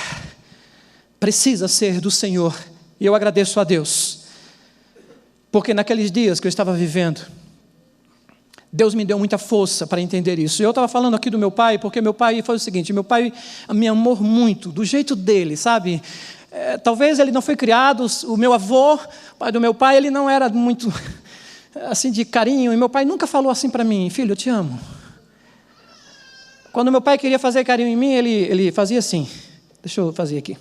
Speaker 1: precisa ser do Senhor. E eu agradeço a Deus, porque naqueles dias que eu estava vivendo, Deus me deu muita força para entender isso. Eu estava falando aqui do meu pai, porque meu pai foi o seguinte: meu pai me amou muito, do jeito dele, sabe? Talvez ele não foi criado, o meu avô, pai do meu pai, ele não era muito assim de carinho, e meu pai nunca falou assim para mim: filho, eu te amo. Quando meu pai queria fazer carinho em mim, ele fazia assim. Deixa eu fazer aqui.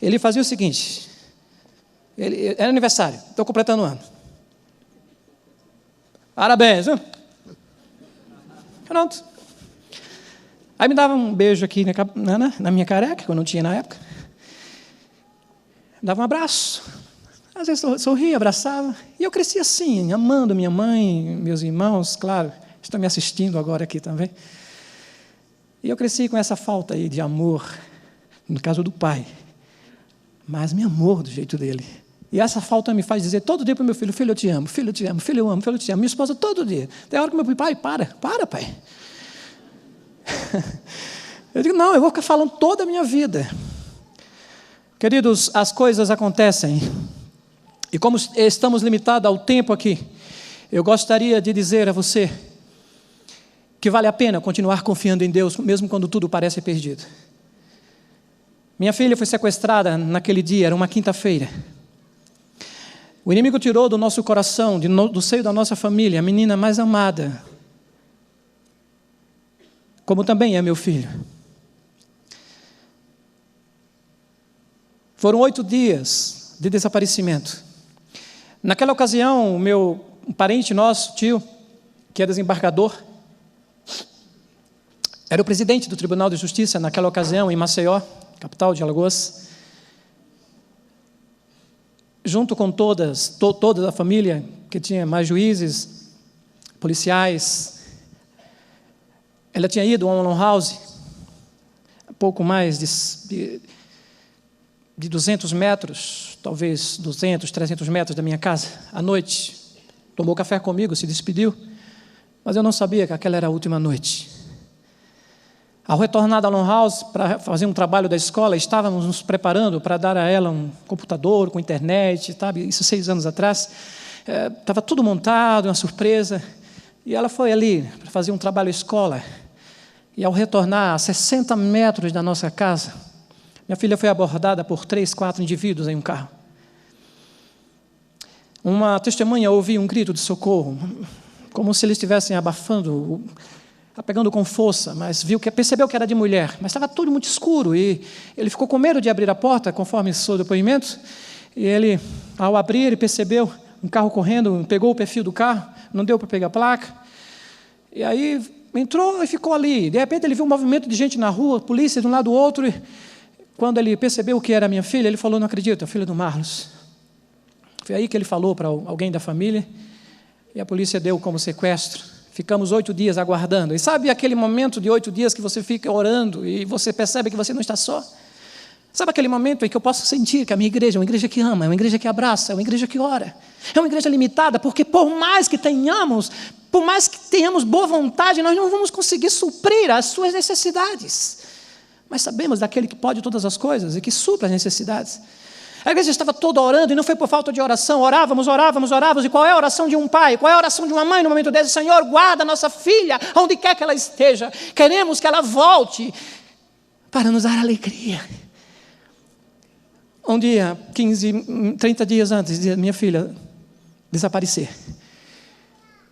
Speaker 1: Ele fazia o seguinte, era aniversário, estou completando um ano. Parabéns, viu? Pronto. Aí me dava um beijo aqui na minha careca, que eu não tinha na época. Me dava um abraço. Às vezes sorria, abraçava. E eu cresci assim, amando minha mãe, meus irmãos, claro. Estão me assistindo agora aqui também. E eu cresci com essa falta aí de amor, no caso do pai. Mas me amou do jeito dele. E essa falta me faz dizer todo dia para o meu filho, filho, eu te amo, filho, eu te amo, filho, eu amo, filho, eu te amo. Minha esposa todo dia. Tem hora que meu pai, para, pai. Eu digo, não, eu vou ficar falando toda a minha vida. Queridos, as coisas acontecem. E como estamos limitados ao tempo aqui, eu gostaria de dizer a você que vale a pena continuar confiando em Deus, mesmo quando tudo parece perdido. Minha filha foi sequestrada naquele dia, era uma quinta-feira. O inimigo tirou do nosso coração, do seio da nossa família, a menina mais amada, como também é meu filho. Foram 8 dias de desaparecimento. Naquela ocasião, um parente nosso, tio, que é desembargador, era o presidente do Tribunal de Justiça naquela ocasião, em Maceió, capital de Alagoas, junto com toda a família, que tinha mais juízes, policiais. Ela tinha ido a uma lan house, a pouco mais de 200 metros, talvez 200, 300 metros da minha casa, à noite. Tomou café comigo, se despediu, mas eu não sabia que aquela era a última noite. Ao retornar da lan house para fazer um trabalho da escola, estávamos nos preparando para dar a ela um computador com internet, sabe? Isso 6 anos atrás. Estava tudo montado, uma surpresa. E ela foi ali para fazer um trabalho escola. E ao retornar a 60 metros da nossa casa, minha filha foi abordada por 3, 4 indivíduos em um carro. Uma testemunha ouviu um grito de socorro, como se eles estivessem abafando, pegando com força, mas percebeu que era de mulher, mas estava tudo muito escuro, e ele ficou com medo de abrir a porta, conforme seu depoimento, e ele, ao abrir, ele percebeu um carro correndo, pegou o perfil do carro, não deu para pegar a placa, e aí entrou e ficou ali. De repente ele viu um movimento de gente na rua, polícia de um lado do outro, e quando ele percebeu que era minha filha, ele falou, não acredito, a filha do Marlos. Foi aí que ele falou para alguém da família, e a polícia deu como sequestro. Ficamos 8 dias aguardando. E sabe aquele momento de 8 dias que você fica orando e você percebe que você não está só? Sabe aquele momento em que eu posso sentir que a minha igreja é uma igreja que ama, é uma igreja que abraça, é uma igreja que ora. É uma igreja limitada, porque por mais que tenhamos boa vontade, nós não vamos conseguir suprir as suas necessidades. Mas sabemos daquele que pode todas as coisas e que supre as necessidades. A igreja estava toda orando, e não foi por falta de oração. Orávamos. E qual é a oração de um pai? Qual é a oração de uma mãe no momento desse? Senhor, guarda a nossa filha, onde quer que ela esteja. Queremos que ela volte para nos dar alegria. Um dia, 30 dias antes de minha filha desaparecer,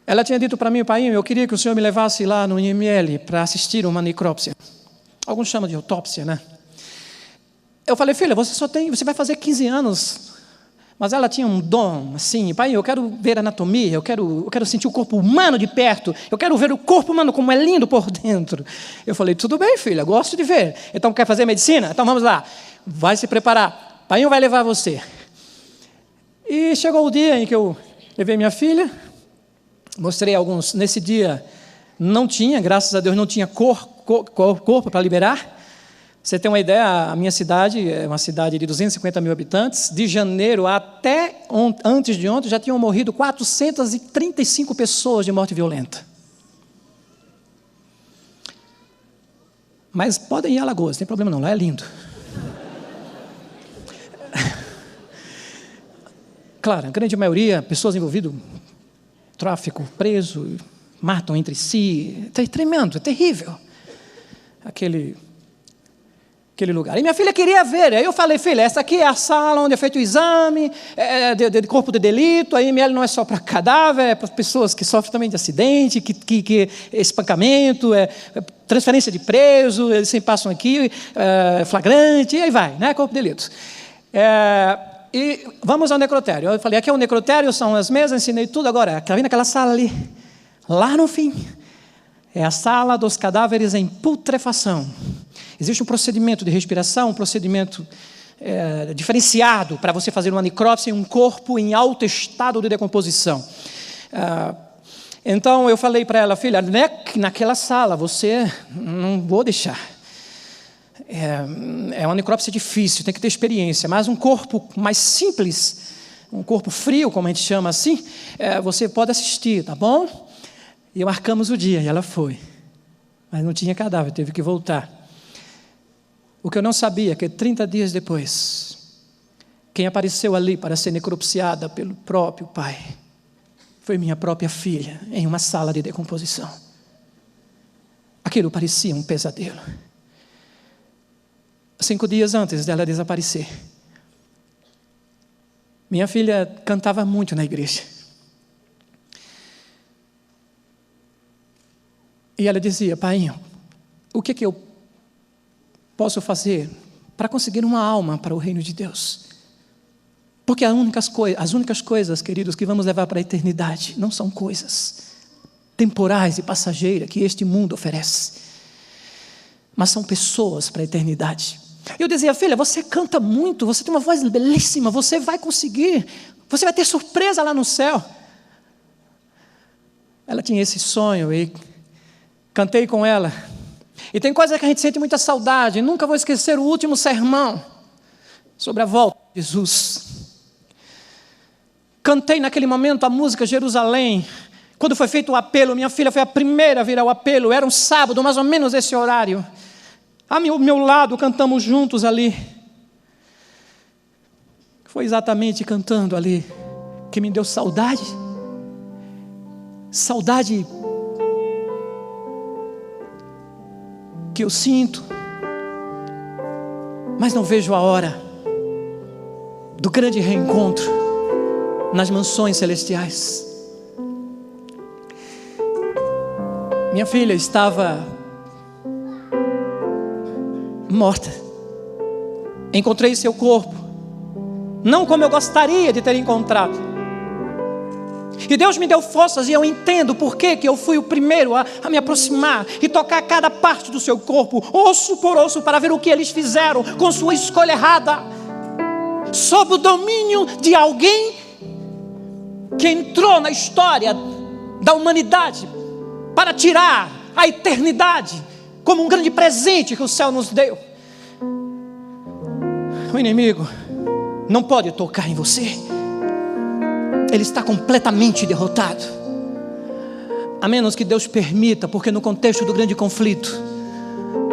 Speaker 1: ela tinha dito para mim, pai, eu queria que o senhor me levasse lá no IML para assistir uma necrópsia. Alguns chamam de autópsia, né? Eu falei, filha, você vai fazer 15 anos, mas ela tinha um dom, assim, pai, eu quero ver anatomia, eu quero sentir o corpo humano de perto, eu quero ver o corpo humano como é lindo por dentro. Eu falei, tudo bem, filha, gosto de ver. Então, quer fazer medicina? Então, vamos lá, vai se preparar, pai vai levar você. E chegou o dia em que eu levei minha filha, mostrei alguns, nesse dia não tinha, graças a Deus, não tinha corpo para liberar. Você tem uma ideia, a minha cidade é uma cidade de 250 mil habitantes. De janeiro até antes de ontem, já tinham morrido 435 pessoas de morte violenta. Mas podem ir a Alagoas, não tem problema não, lá é lindo. Claro, a grande maioria, pessoas envolvidas, tráfico, preso, matam entre si. É tremendo, é terrível. Aquele lugar. E minha filha queria ver. Aí eu falei, filha, essa aqui é a sala onde é feito o exame de corpo de delito. A IML não é só para cadáver, é para pessoas que sofrem também de acidente, que espancamento, transferência de preso, eles sempre passam aqui, flagrante, e aí vai, né? Corpo de delito. E vamos ao necrotério. Eu falei, aqui é o necrotério, são as mesas, ensinei tudo. Agora, está vendo aquela sala ali? Lá no fim, é a sala dos cadáveres em putrefação. Existe um procedimento de respiração, um procedimento diferenciado para você fazer uma necrópsia em um corpo em alto estado de decomposição. Então eu falei para ela, filha, naquela sala você não vou deixar. É uma necrópsia difícil, tem que ter experiência, mas um corpo mais simples, um corpo frio, como a gente chama assim, você pode assistir, tá bom? E marcamos o dia, e ela foi. Mas não tinha cadáver, teve que voltar. O que eu não sabia é que 30 dias depois, quem apareceu ali para ser necropsiada pelo próprio pai, foi minha própria filha, em uma sala de decomposição. Aquilo parecia um pesadelo. 5 dias antes dela desaparecer, minha filha cantava muito na igreja. E ela dizia, pai, o que eu posso fazer para conseguir uma alma para o reino de Deus? Porque as únicas coisas, queridos, que vamos levar para a eternidade não são coisas temporais e passageiras que este mundo oferece, mas são pessoas para a eternidade. Eu dizia, filha, você canta muito, você tem uma voz belíssima, você vai conseguir, você vai ter surpresa lá no céu. Ela tinha esse sonho e cantei com ela. E tem coisa que a gente sente muita saudade. Nunca vou esquecer o último sermão sobre a volta de Jesus. Cantei naquele momento a música Jerusalém. Quando foi feito o apelo, minha filha foi a primeira a virar o apelo. Era um sábado, mais ou menos esse horário. Ao meu lado, cantamos juntos ali. Foi exatamente cantando ali que me deu saudade. Saudade que eu sinto, mas não vejo a hora do grande reencontro nas mansões celestiais. Minha filha estava morta. Encontrei seu corpo, não como eu gostaria de ter encontrado. E Deus me deu forças, e eu entendo por que eu fui o primeiro a me aproximar e tocar cada parte do seu corpo, osso por osso, para ver o que eles fizeram com sua escolha errada, sob o domínio de alguém que entrou na história da humanidade para tirar a eternidade como um grande presente que o céu nos deu. O inimigo não pode tocar em você. Ele está completamente derrotado. A menos que Deus permita, porque no contexto do grande conflito,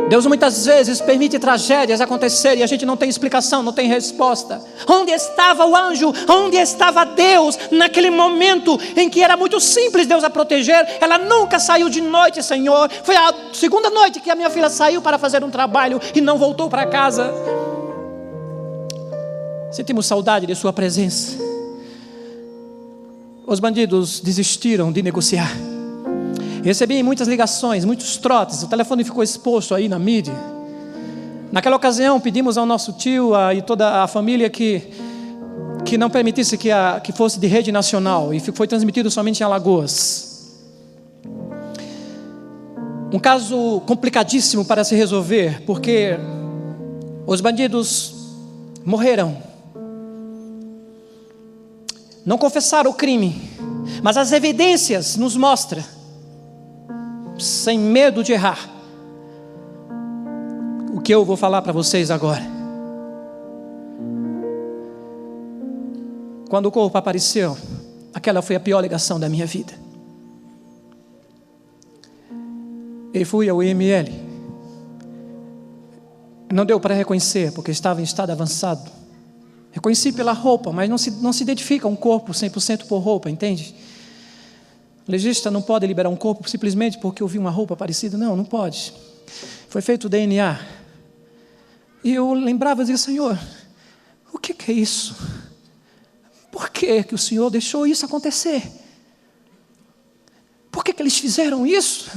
Speaker 1: Deus muitas vezes permite tragédias acontecerem e a gente não tem explicação, não tem resposta. Onde estava o anjo? Onde estava Deus naquele momento em que era muito simples Deus a proteger? Ela nunca saiu de noite, Senhor. Foi a segunda noite que a minha filha saiu para fazer um trabalho e não voltou para casa. Sentimos saudade de sua presença. Os bandidos desistiram de negociar. Recebi muitas ligações, muitos trotes. O telefone ficou exposto aí na mídia. Naquela ocasião pedimos ao nosso tio e toda a família que não permitisse que fosse de rede nacional. E foi transmitido somente em Alagoas. Um caso complicadíssimo para se resolver, porque os bandidos morreram. Não confessaram o crime, mas as evidências nos mostram, sem medo de errar, o que eu vou falar para vocês agora. Quando o corpo apareceu, aquela foi a pior ligação da minha vida. E fui ao IML. Não deu para reconhecer, porque estava em estado avançado. Reconheci pela roupa, mas não se identifica um corpo 100% por roupa, entende? O legista não pode liberar um corpo simplesmente porque eu vi uma roupa parecida. Não pode. Foi feito o DNA. E eu lembrava e dizia, Senhor, o que é isso? Por que o Senhor deixou isso acontecer? Por que eles fizeram isso?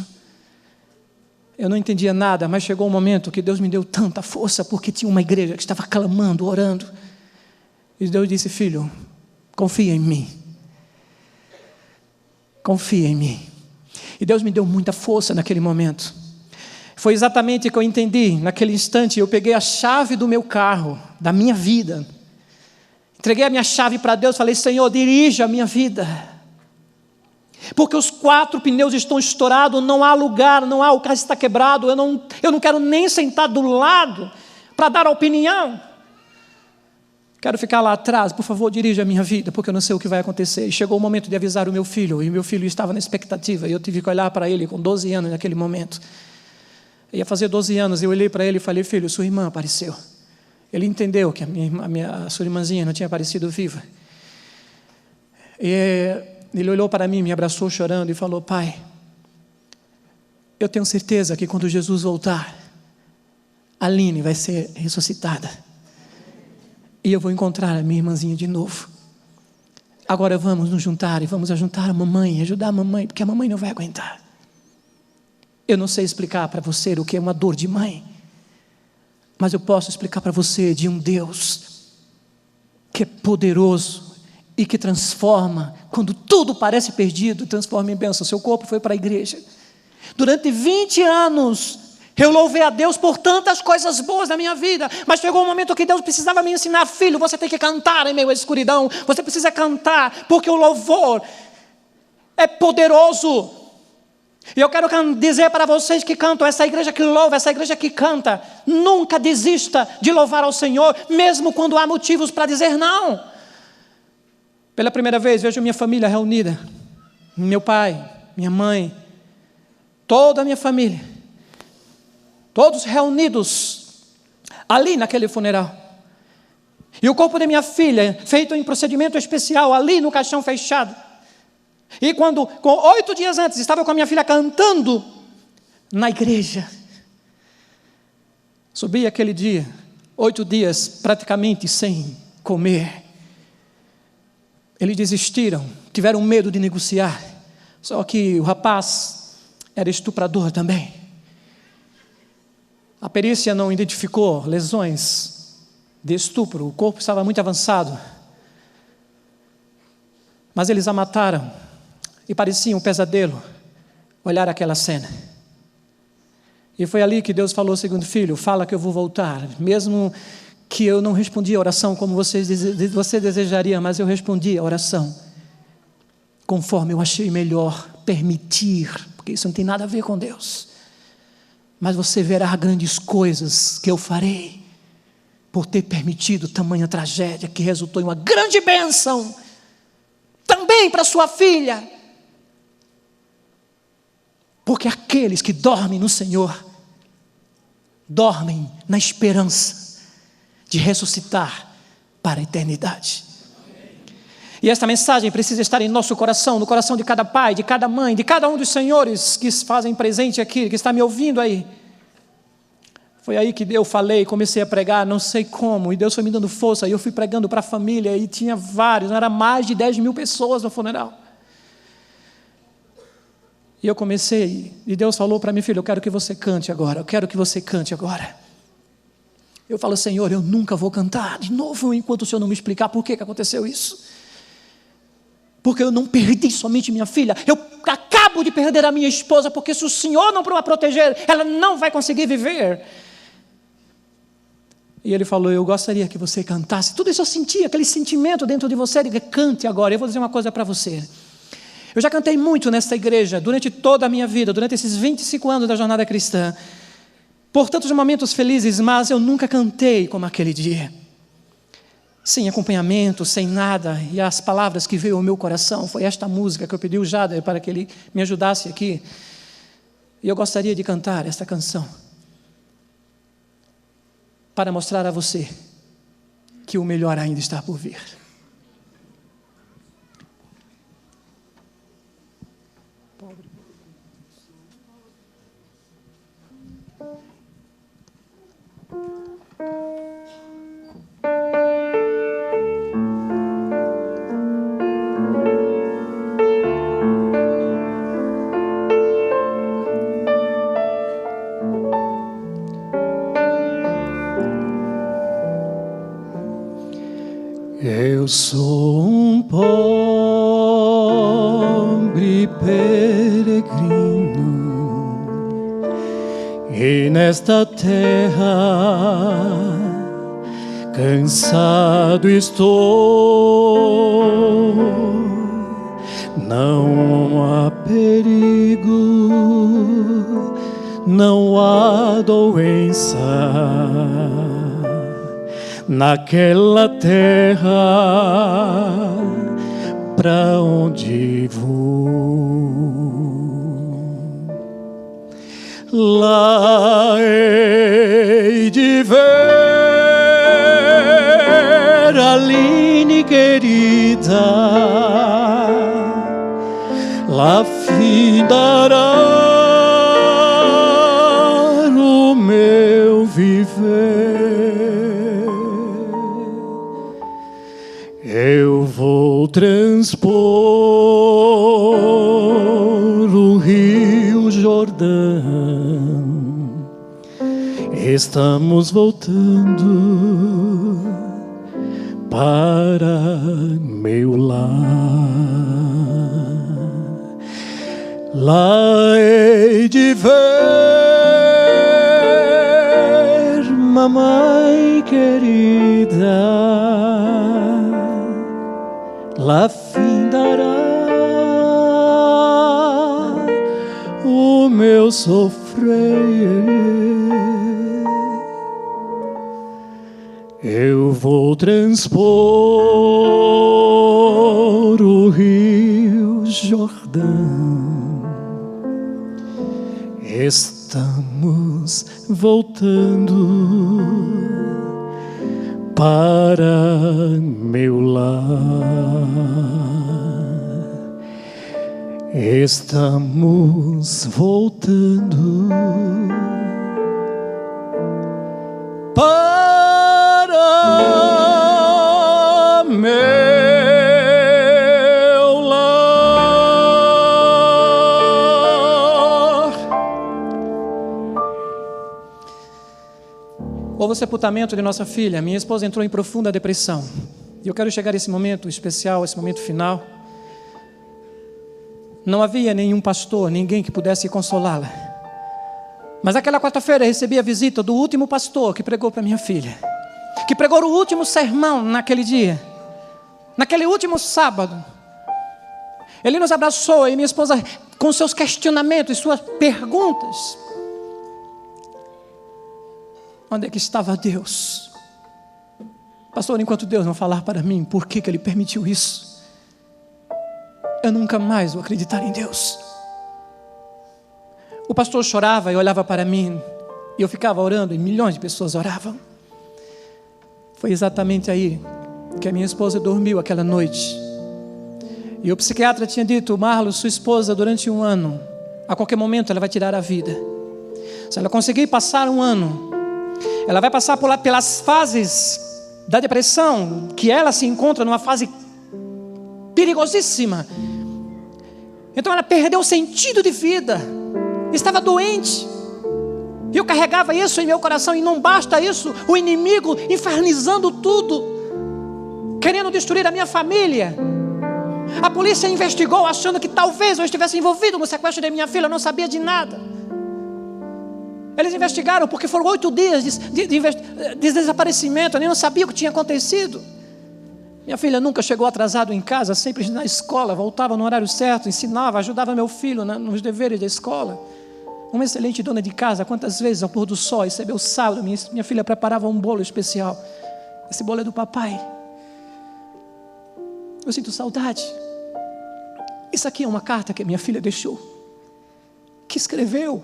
Speaker 1: Eu não entendia nada, mas chegou um momento que Deus me deu tanta força, porque tinha uma igreja que estava clamando, orando. E Deus disse: filho, confia em mim. Confia em mim. E Deus me deu muita força naquele momento. Foi exatamente o que eu entendi. Naquele instante, eu peguei a chave do meu carro, da minha vida. Entreguei a minha chave para Deus, falei: Senhor, dirija a minha vida. Porque os 4 pneus estão estourados, não há lugar, o carro está quebrado, eu não quero nem sentar do lado para dar opinião. Quero ficar lá atrás, por favor, dirija a minha vida, porque eu não sei o que vai acontecer. E chegou o momento de avisar o meu filho, e meu filho estava na expectativa, e eu tive que olhar para ele com 12 anos naquele momento. Ia fazer 12 anos, eu olhei para ele e falei: filho, sua irmã apareceu. Ele entendeu que a sua irmãzinha não tinha aparecido viva. E ele olhou para mim, me abraçou chorando e falou: pai, eu tenho certeza que quando Jesus voltar, a Aline vai ser ressuscitada. E eu vou encontrar a minha irmãzinha de novo. Agora vamos nos juntar e vamos ajudar a mamãe, ajudar a mamãe, porque a mamãe não vai aguentar. Eu não sei explicar para você o que é uma dor de mãe, mas eu posso explicar para você de um Deus que é poderoso e que transforma, quando tudo parece perdido, transforma em bênção. Seu corpo foi para a igreja. Durante 20 anos, eu louvei a Deus por tantas coisas boas da minha vida, mas chegou um momento que Deus precisava me ensinar: filho, você tem que cantar em meio à escuridão, você precisa cantar, porque o louvor é poderoso. E eu quero dizer para vocês que cantam, essa igreja que louva, essa igreja que canta, nunca desista de louvar ao Senhor, mesmo quando há motivos para dizer não. Pela primeira vez, vejo minha família reunida. Meu pai, minha mãe, toda a minha família. Todos reunidos ali naquele funeral. E o corpo de minha filha, feito em procedimento especial, ali no caixão fechado. E quando, 8 dias antes, estava com a minha filha cantando na igreja. Subi aquele dia, 8 dias praticamente sem comer. Eles desistiram, tiveram medo de negociar. Só que o rapaz era estuprador também. A perícia não identificou lesões de estupro, o corpo estava muito avançado. Mas eles a mataram, e parecia um pesadelo olhar aquela cena. E foi ali que Deus falou: segundo filho, fala que eu vou voltar, mesmo que eu não respondi a oração como você desejaria, mas eu respondi a oração conforme eu achei melhor permitir, porque isso não tem nada a ver com Deus. Mas você verá grandes coisas que eu farei por ter permitido tamanha tragédia que resultou em uma grande bênção também para sua filha. Porque aqueles que dormem no Senhor dormem na esperança de ressuscitar para a eternidade. E esta mensagem precisa estar em nosso coração, no coração de cada pai, de cada mãe, de cada um dos senhores que se fazem presente aqui, que está me ouvindo aí. Foi aí que eu falei, comecei a pregar, não sei como, e Deus foi me dando força, e eu fui pregando para a família, e tinha vários, era mais de 10 mil pessoas no funeral. E eu comecei, e Deus falou para mim: filho, eu quero que você cante agora, eu quero que você cante agora. Eu falo: Senhor, eu nunca vou cantar de novo enquanto o Senhor não me explicar por que aconteceu isso. Porque eu não perdi somente minha filha, eu acabo de perder a minha esposa, porque se o Senhor não a proteger, ela não vai conseguir viver. E ele falou: eu gostaria que você cantasse. Tudo isso eu sentia, aquele sentimento dentro de você, de cante agora. Eu vou dizer uma coisa para você. Eu já cantei muito nesta igreja, durante toda a minha vida, durante esses 25 anos da jornada cristã, por tantos momentos felizes, mas eu nunca cantei como aquele dia. Sem acompanhamento, sem nada, e as palavras que veio ao meu coração, foi esta música que eu pedi ao Jader para que ele me ajudasse aqui. E eu gostaria de cantar esta canção, para mostrar a você que o melhor ainda está por vir. Eu sou um pobre peregrino e nesta terra cansado estou. Não há perigo, não há doença naquela terra pra onde vou. Lá hei de ver Aline querida, lá findará o meu viver. Eu vou transpor o Rio Jordão. Estamos voltando para meu lar. Lá hei de ver mamãe querida, lá findará o meu sofrer. Eu vou transpor o Rio Jordão. Estamos voltando para meu lar. Estamos voltando para meu lar. Houve o sepultamento de nossa filha. Minha esposa entrou em profunda depressão. E eu quero chegar a esse momento especial, esse momento final. Não havia nenhum pastor, ninguém que pudesse consolá-la. Mas aquela quarta-feira eu recebi a visita do último pastor que pregou para minha filha, que pregou o último sermão naquele dia, naquele último sábado. Ele nos abraçou e minha esposa, com seus questionamentos, suas perguntas. Onde é que estava Deus? Pastor, enquanto Deus não falar para mim por que Ele permitiu isso, eu nunca mais vou acreditar em Deus. O pastor chorava e olhava para mim, e eu ficava orando, e milhões de pessoas oravam. Foi exatamente aí que a minha esposa dormiu aquela noite. E o psiquiatra tinha dito: Marlos, sua esposa durante 1 ano, a qualquer momento ela vai tirar a vida. Se ela conseguir passar 1 ano, ela vai passar pelas fases da depressão, que ela se encontra numa fase perigosíssima. Então ela perdeu o sentido de vida, estava doente. E eu carregava isso em meu coração. E não basta isso, o inimigo infernizando tudo, querendo destruir a minha família. A polícia investigou, achando que talvez eu estivesse envolvido no sequestro da minha filha. Eu não sabia de nada. Eles investigaram porque foram 8 dias de desaparecimento. Eu nem não sabia o que tinha acontecido. Minha filha nunca chegou atrasado em casa, sempre na escola, voltava no horário certo, ensinava, ajudava meu filho nos deveres da escola. Uma excelente dona de casa. Quantas vezes ao pôr do sol, recebeu o sábado, minha filha preparava um bolo especial. Esse bolo é do papai. Eu sinto saudade. Isso aqui é uma carta que minha filha deixou, que escreveu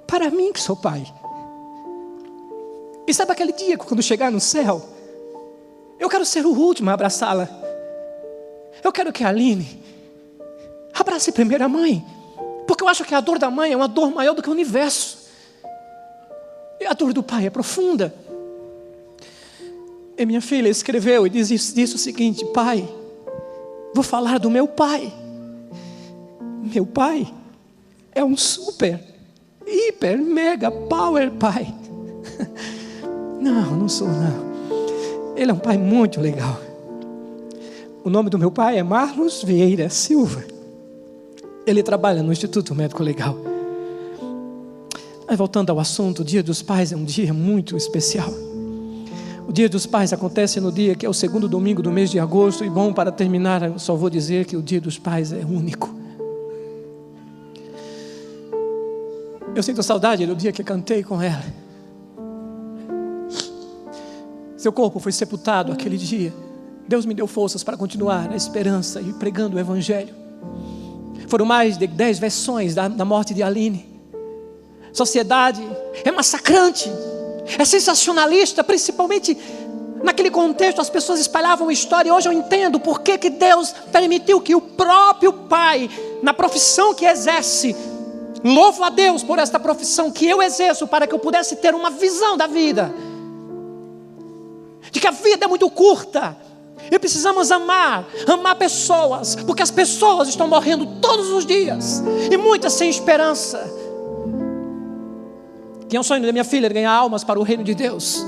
Speaker 1: para mim, que sou pai. E sabe aquele dia, quando chegar no céu, eu quero ser o último a abraçá-la. Eu quero que a Aline abrace primeiro a mãe, porque eu acho que a dor da mãe é uma dor maior do que o universo. E a dor do pai é profunda. E minha filha escreveu e disse o seguinte: pai, vou falar do meu pai. Meu pai é um super, hiper, mega, power pai. Não sou não. Ele é um pai muito legal. O nome do meu pai é Marlos Vieira Silva. Ele trabalha no Instituto Médico Legal. Mas voltando ao assunto, o Dia dos Pais é um dia muito especial. O Dia dos Pais acontece no dia que é o segundo domingo do mês de agosto. E bom, para terminar, eu só vou dizer que o Dia dos Pais é único. Eu sinto saudade do dia que cantei com ela. Seu corpo foi sepultado aquele dia. Deus me deu forças para continuar a esperança e pregando o Evangelho. Foram mais de 10 versões da morte de Aline. Sociedade é massacrante, é sensacionalista, principalmente naquele contexto as pessoas espalhavam história. E hoje eu entendo por que Deus permitiu que o próprio pai, na profissão que exerce, louvo a Deus por esta profissão que eu exerço, para que eu pudesse ter uma visão da vida, de que a vida é muito curta e precisamos amar pessoas, porque as pessoas estão morrendo todos os dias e muitas sem esperança. Que é um sonho da minha filha, ganhar almas para o reino de Deus.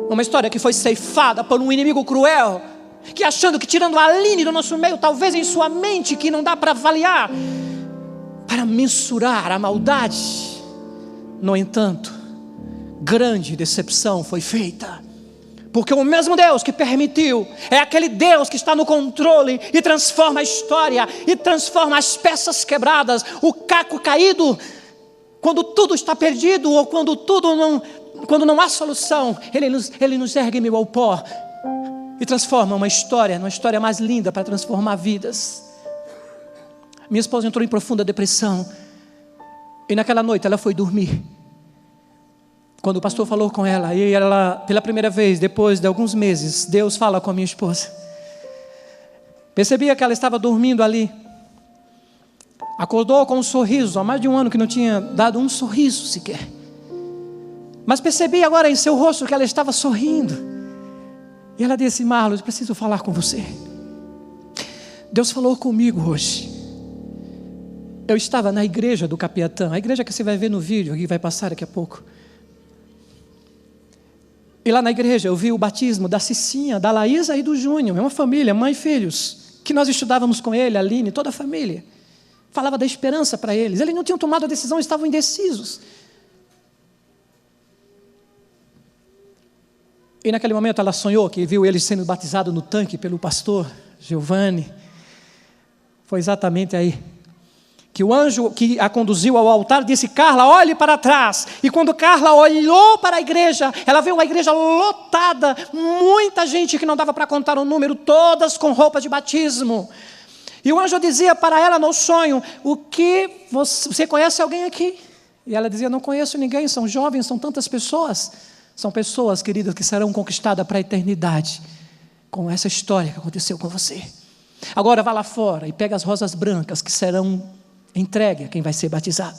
Speaker 1: Uma história que foi ceifada por um inimigo cruel, que achando que tirando a Aline do nosso meio, talvez em sua mente, que não dá para avaliar, para mensurar a maldade. No entanto, grande decepção foi feita, porque o mesmo Deus que permitiu é aquele Deus que está no controle e transforma a história, e transforma as peças quebradas, o caco caído. Quando tudo está perdido, ou quando não há solução, Ele nos ergue meio ao pó e transforma uma história mais linda para transformar vidas. Minha esposa entrou em profunda depressão, e naquela noite ela foi dormir. Quando o pastor falou com ela, e ela, pela primeira vez, depois de alguns meses, Deus fala com a minha esposa. Percebia que ela estava dormindo ali. Acordou com um sorriso, há mais de um ano que não tinha dado um sorriso sequer. Mas percebi agora em seu rosto que ela estava sorrindo. E ela disse: Marlos, preciso falar com você. Deus falou comigo hoje. Eu estava na igreja do Capiatã, a igreja que você vai ver no vídeo, que vai passar daqui a pouco. E lá na igreja eu vi o batismo da Cicinha, da Laísa e do Júnior. É uma família, mãe e filhos, que nós estudávamos com ele, a Aline, toda a família. Falava da esperança para eles. Eles não tinham tomado a decisão, estavam indecisos. E naquele momento ela sonhou que viu eles sendo batizados no tanque pelo pastor Giovanni. Foi exatamente aí que o anjo que a conduziu ao altar disse: Carla, olhe para trás. E quando Carla olhou para a igreja, ela viu a igreja lotada, muita gente que não dava para contar o número, todas com roupa de batismo. E o anjo dizia para ela no sonho: o que você conhece alguém aqui? E ela dizia: não conheço ninguém, são jovens, são tantas pessoas. São pessoas, queridas, que serão conquistadas para a eternidade com essa história que aconteceu com você. Agora vá lá fora e pega as rosas brancas que serão entregues a quem vai ser batizado.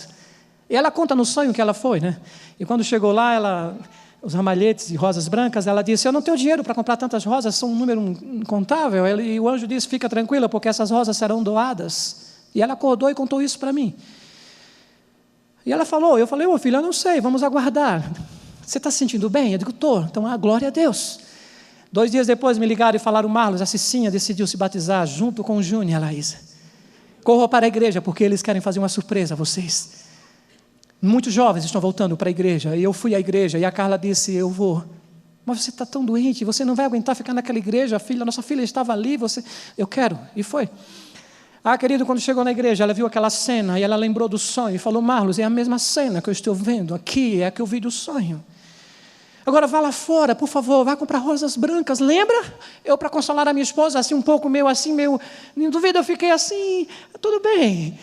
Speaker 1: E ela conta no sonho que ela foi, né? E quando chegou lá, os ramalhetes de rosas brancas, ela disse: eu não tenho dinheiro para comprar tantas rosas, são um número incontável. E o anjo disse: fica tranquila, porque essas rosas serão doadas. E ela acordou e contou isso para mim. E ela falou, eu falei: ô filha, eu não sei, vamos aguardar. Você está se sentindo bem? Eu digo: estou. Então, glória a Deus. 2 dias depois me ligaram e falaram: Marlos, a Cicinha decidiu se batizar junto com o Júnior e a Laísa. Corra para a igreja, porque eles querem fazer uma surpresa a vocês. Muitos jovens estão voltando para a igreja. E eu fui à igreja e a Carla disse: eu vou. Mas você está tão doente, você não vai aguentar ficar naquela igreja. Nossa filha estava ali, eu quero. E foi. Querido, quando chegou na igreja, ela viu aquela cena e ela lembrou do sonho e falou: Marlos, é a mesma cena que eu estou vendo aqui, é a que eu vi do sonho. Agora vá lá fora, por favor, vá comprar rosas brancas. Lembra? Eu, para consolar a minha esposa, assim um pouco meio, em dúvida, eu fiquei assim, tudo bem.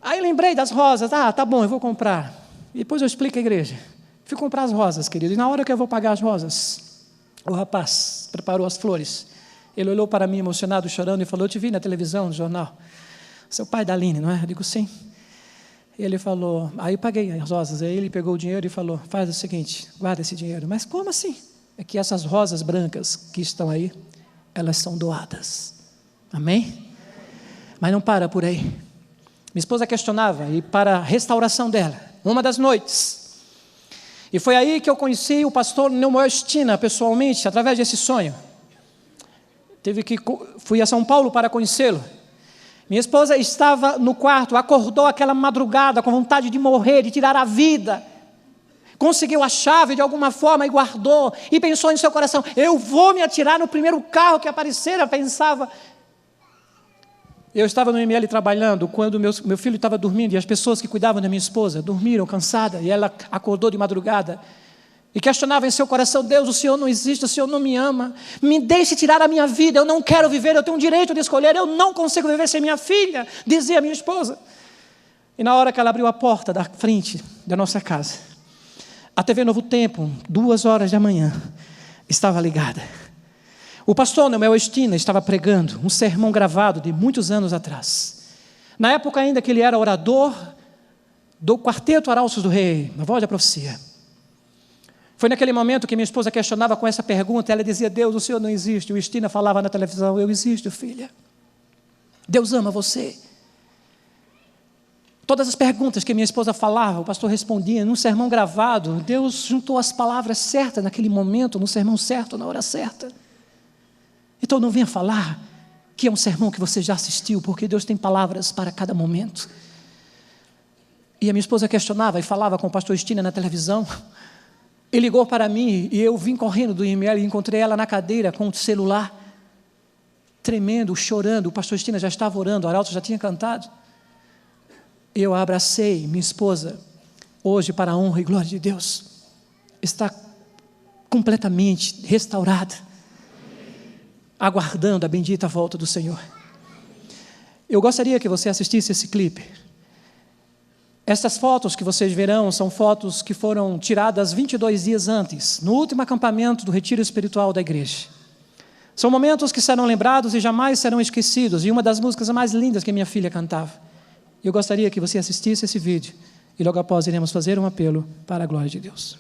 Speaker 1: Aí lembrei das rosas, tá bom, eu vou comprar. E depois eu explico à igreja. Fui comprar as rosas, querido, e na hora que eu vou pagar as rosas, o rapaz preparou as flores. Ele olhou para mim emocionado, chorando, e falou: eu te vi na televisão, no jornal. Seu pai da Aline, não é? Eu digo: sim. Ele falou, aí eu paguei as rosas, aí ele pegou o dinheiro e falou: faz o seguinte, guarda esse dinheiro. Mas como assim? É que essas rosas brancas que estão aí, elas são doadas. Amém? Mas não para por aí. Minha esposa questionava, e para a restauração dela, uma das noites, e foi aí que eu conheci o pastor Neumoestina pessoalmente, através desse sonho. Fui a São Paulo para conhecê-lo. Minha esposa estava no quarto, acordou aquela madrugada com vontade de morrer, de tirar a vida. Conseguiu a chave de alguma forma e guardou. E pensou em seu coração: eu vou me atirar no primeiro carro que aparecer. Eu pensava. Eu estava no ML trabalhando quando meu filho estava dormindo e as pessoas que cuidavam da minha esposa dormiram cansada e ela acordou de madrugada e questionava em seu coração: Deus, o Senhor não existe, o Senhor não me ama, me deixe tirar a minha vida, eu não quero viver, eu tenho o direito de escolher, eu não consigo viver sem minha filha, dizia a minha esposa. E na hora que ela abriu a porta da frente da nossa casa, a TV Novo Tempo, 2h da manhã, estava ligada. O pastor Noel Estina estava pregando um sermão gravado de muitos anos atrás. Na época ainda que ele era orador do Quarteto Arautos do Rei, na Voz da Profecia. Foi naquele momento que minha esposa questionava com essa pergunta, ela dizia: Deus, o Senhor não existe. O Estina falava na televisão: eu existo, filha. Deus ama você. Todas as perguntas que minha esposa falava, o pastor respondia num sermão gravado. Deus juntou as palavras certas naquele momento, no sermão certo, na hora certa. Então não venha falar que é um sermão que você já assistiu, porque Deus tem palavras para cada momento. E a minha esposa questionava e falava com o pastor Estina na televisão. Ele ligou para mim e eu vim correndo do IML e encontrei ela na cadeira com o celular, tremendo, chorando. O pastor Estina já estava orando, o Arauto já tinha cantado. Eu a abracei, minha esposa, hoje para a honra e glória de Deus, está completamente restaurada, aguardando a bendita volta do Senhor. Eu gostaria que você assistisse esse clipe. Essas fotos que vocês verão são fotos que foram tiradas 22 dias antes, no último acampamento do retiro espiritual da igreja. São momentos que serão lembrados e jamais serão esquecidos, e uma das músicas mais lindas que minha filha cantava. Eu gostaria que você assistisse esse vídeo, e logo após iremos fazer um apelo para a glória de Deus.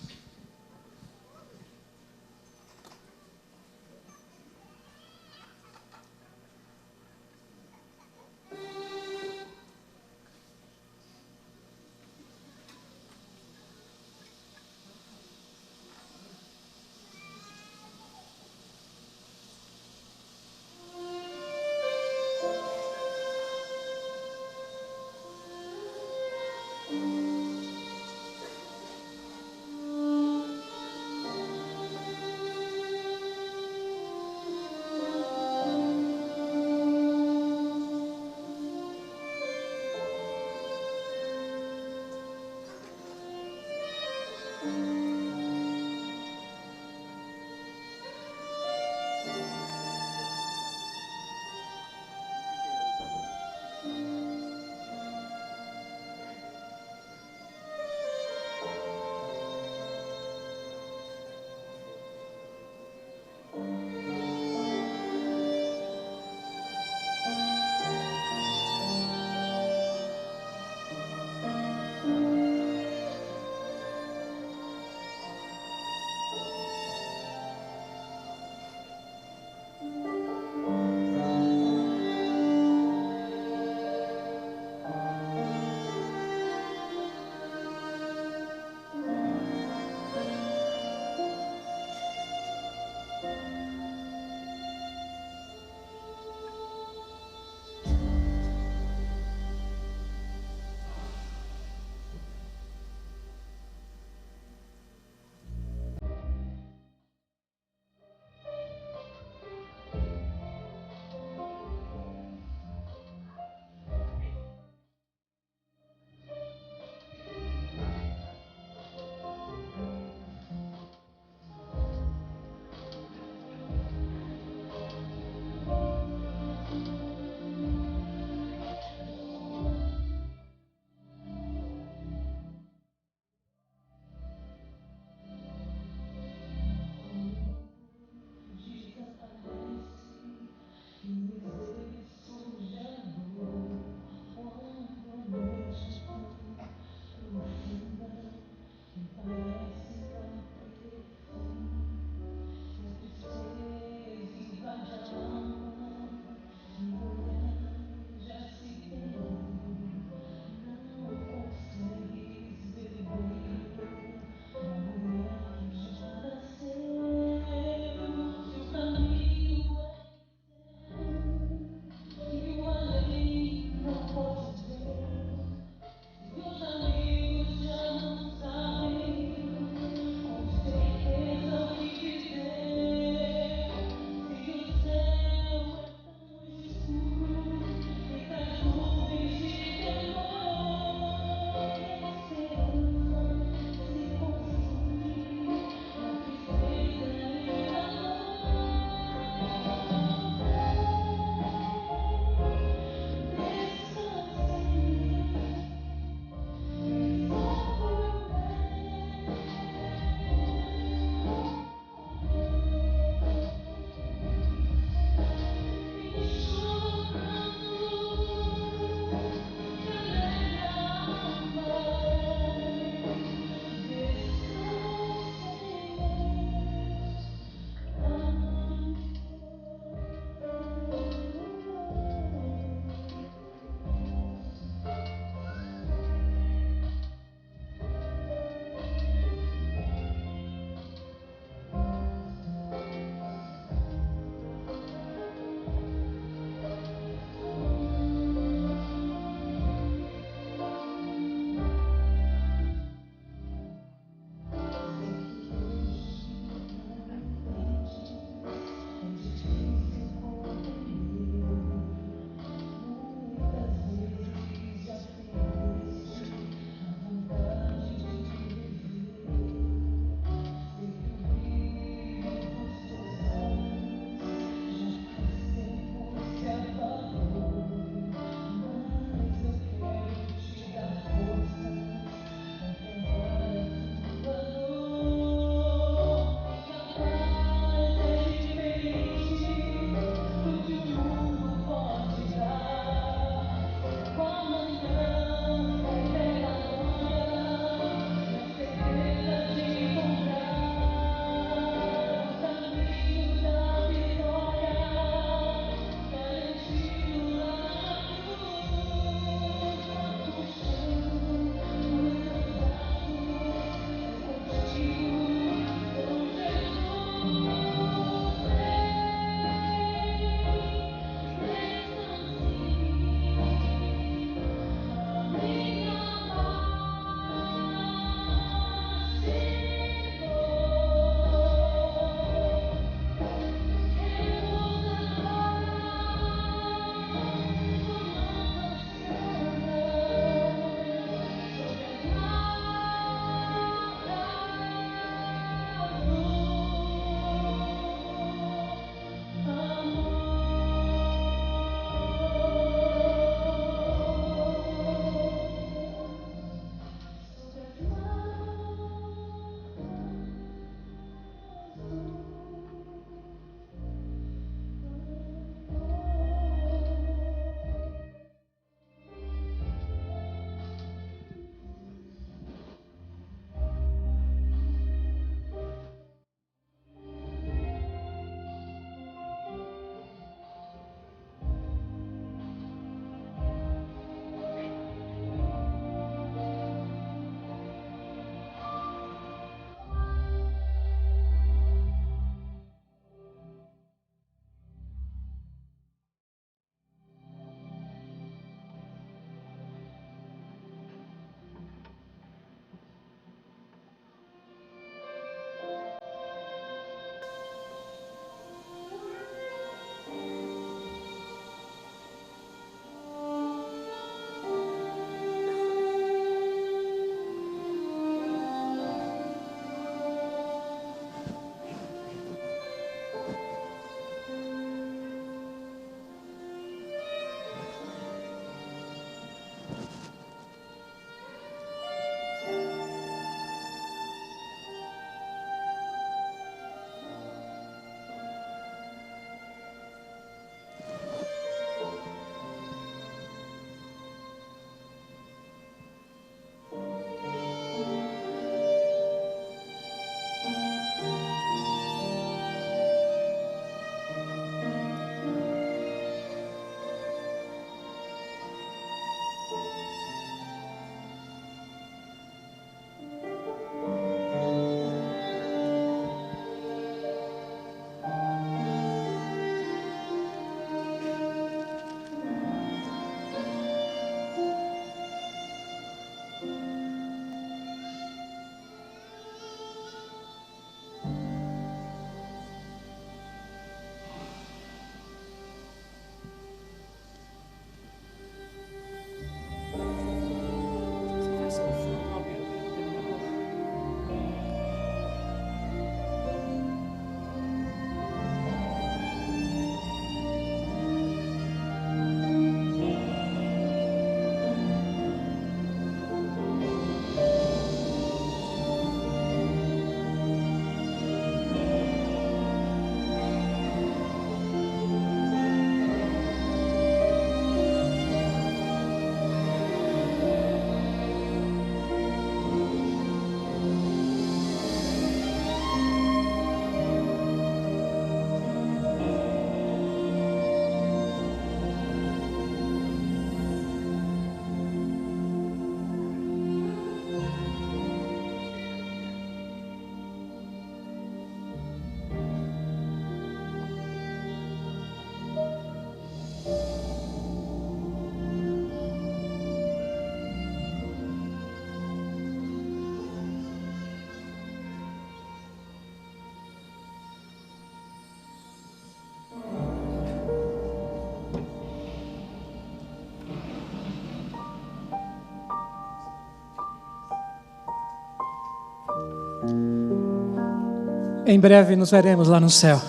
Speaker 1: Em breve nos veremos lá no céu.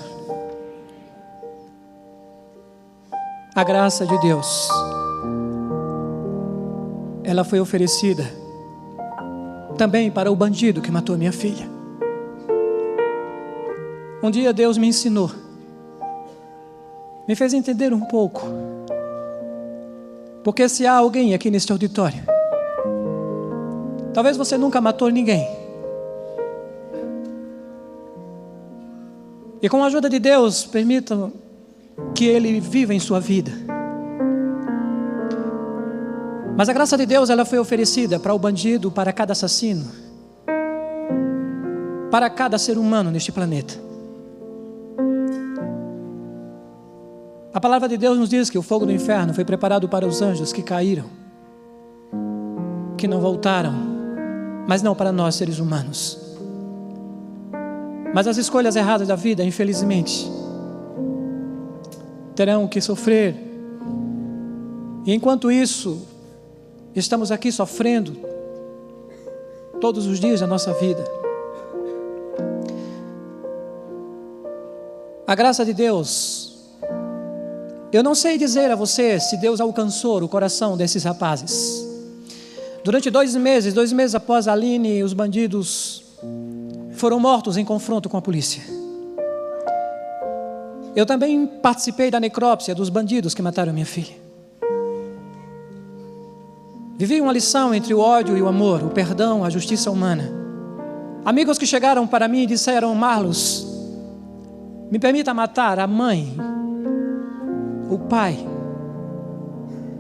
Speaker 1: A graça de Deus, ela foi oferecida também para o bandido que matou minha filha. Um dia Deus me ensinou, me fez entender um pouco. Porque se há alguém aqui neste auditório, talvez você nunca matou ninguém, e com a ajuda de Deus, permita que Ele viva em sua vida. Mas a graça de Deus, ela foi oferecida para o bandido, para cada assassino, para cada ser humano neste planeta. A palavra de Deus nos diz que o fogo do inferno foi preparado para os anjos que caíram, que não voltaram, mas não para nós seres humanos. Mas as escolhas erradas da vida, infelizmente, terão que sofrer. E enquanto isso, estamos aqui sofrendo todos os dias da nossa vida. A graça de Deus, eu não sei dizer a você se Deus alcançou o coração desses rapazes. Durante 2 meses após a Aline, os bandidos foram mortos em confronto com a polícia. Eu também participei da necrópsia dos bandidos que mataram minha filha. Vivi uma lição entre o ódio e o amor, o perdão, a justiça humana. Amigos que chegaram para mim e disseram: Marlos, me permita matar a mãe, o pai,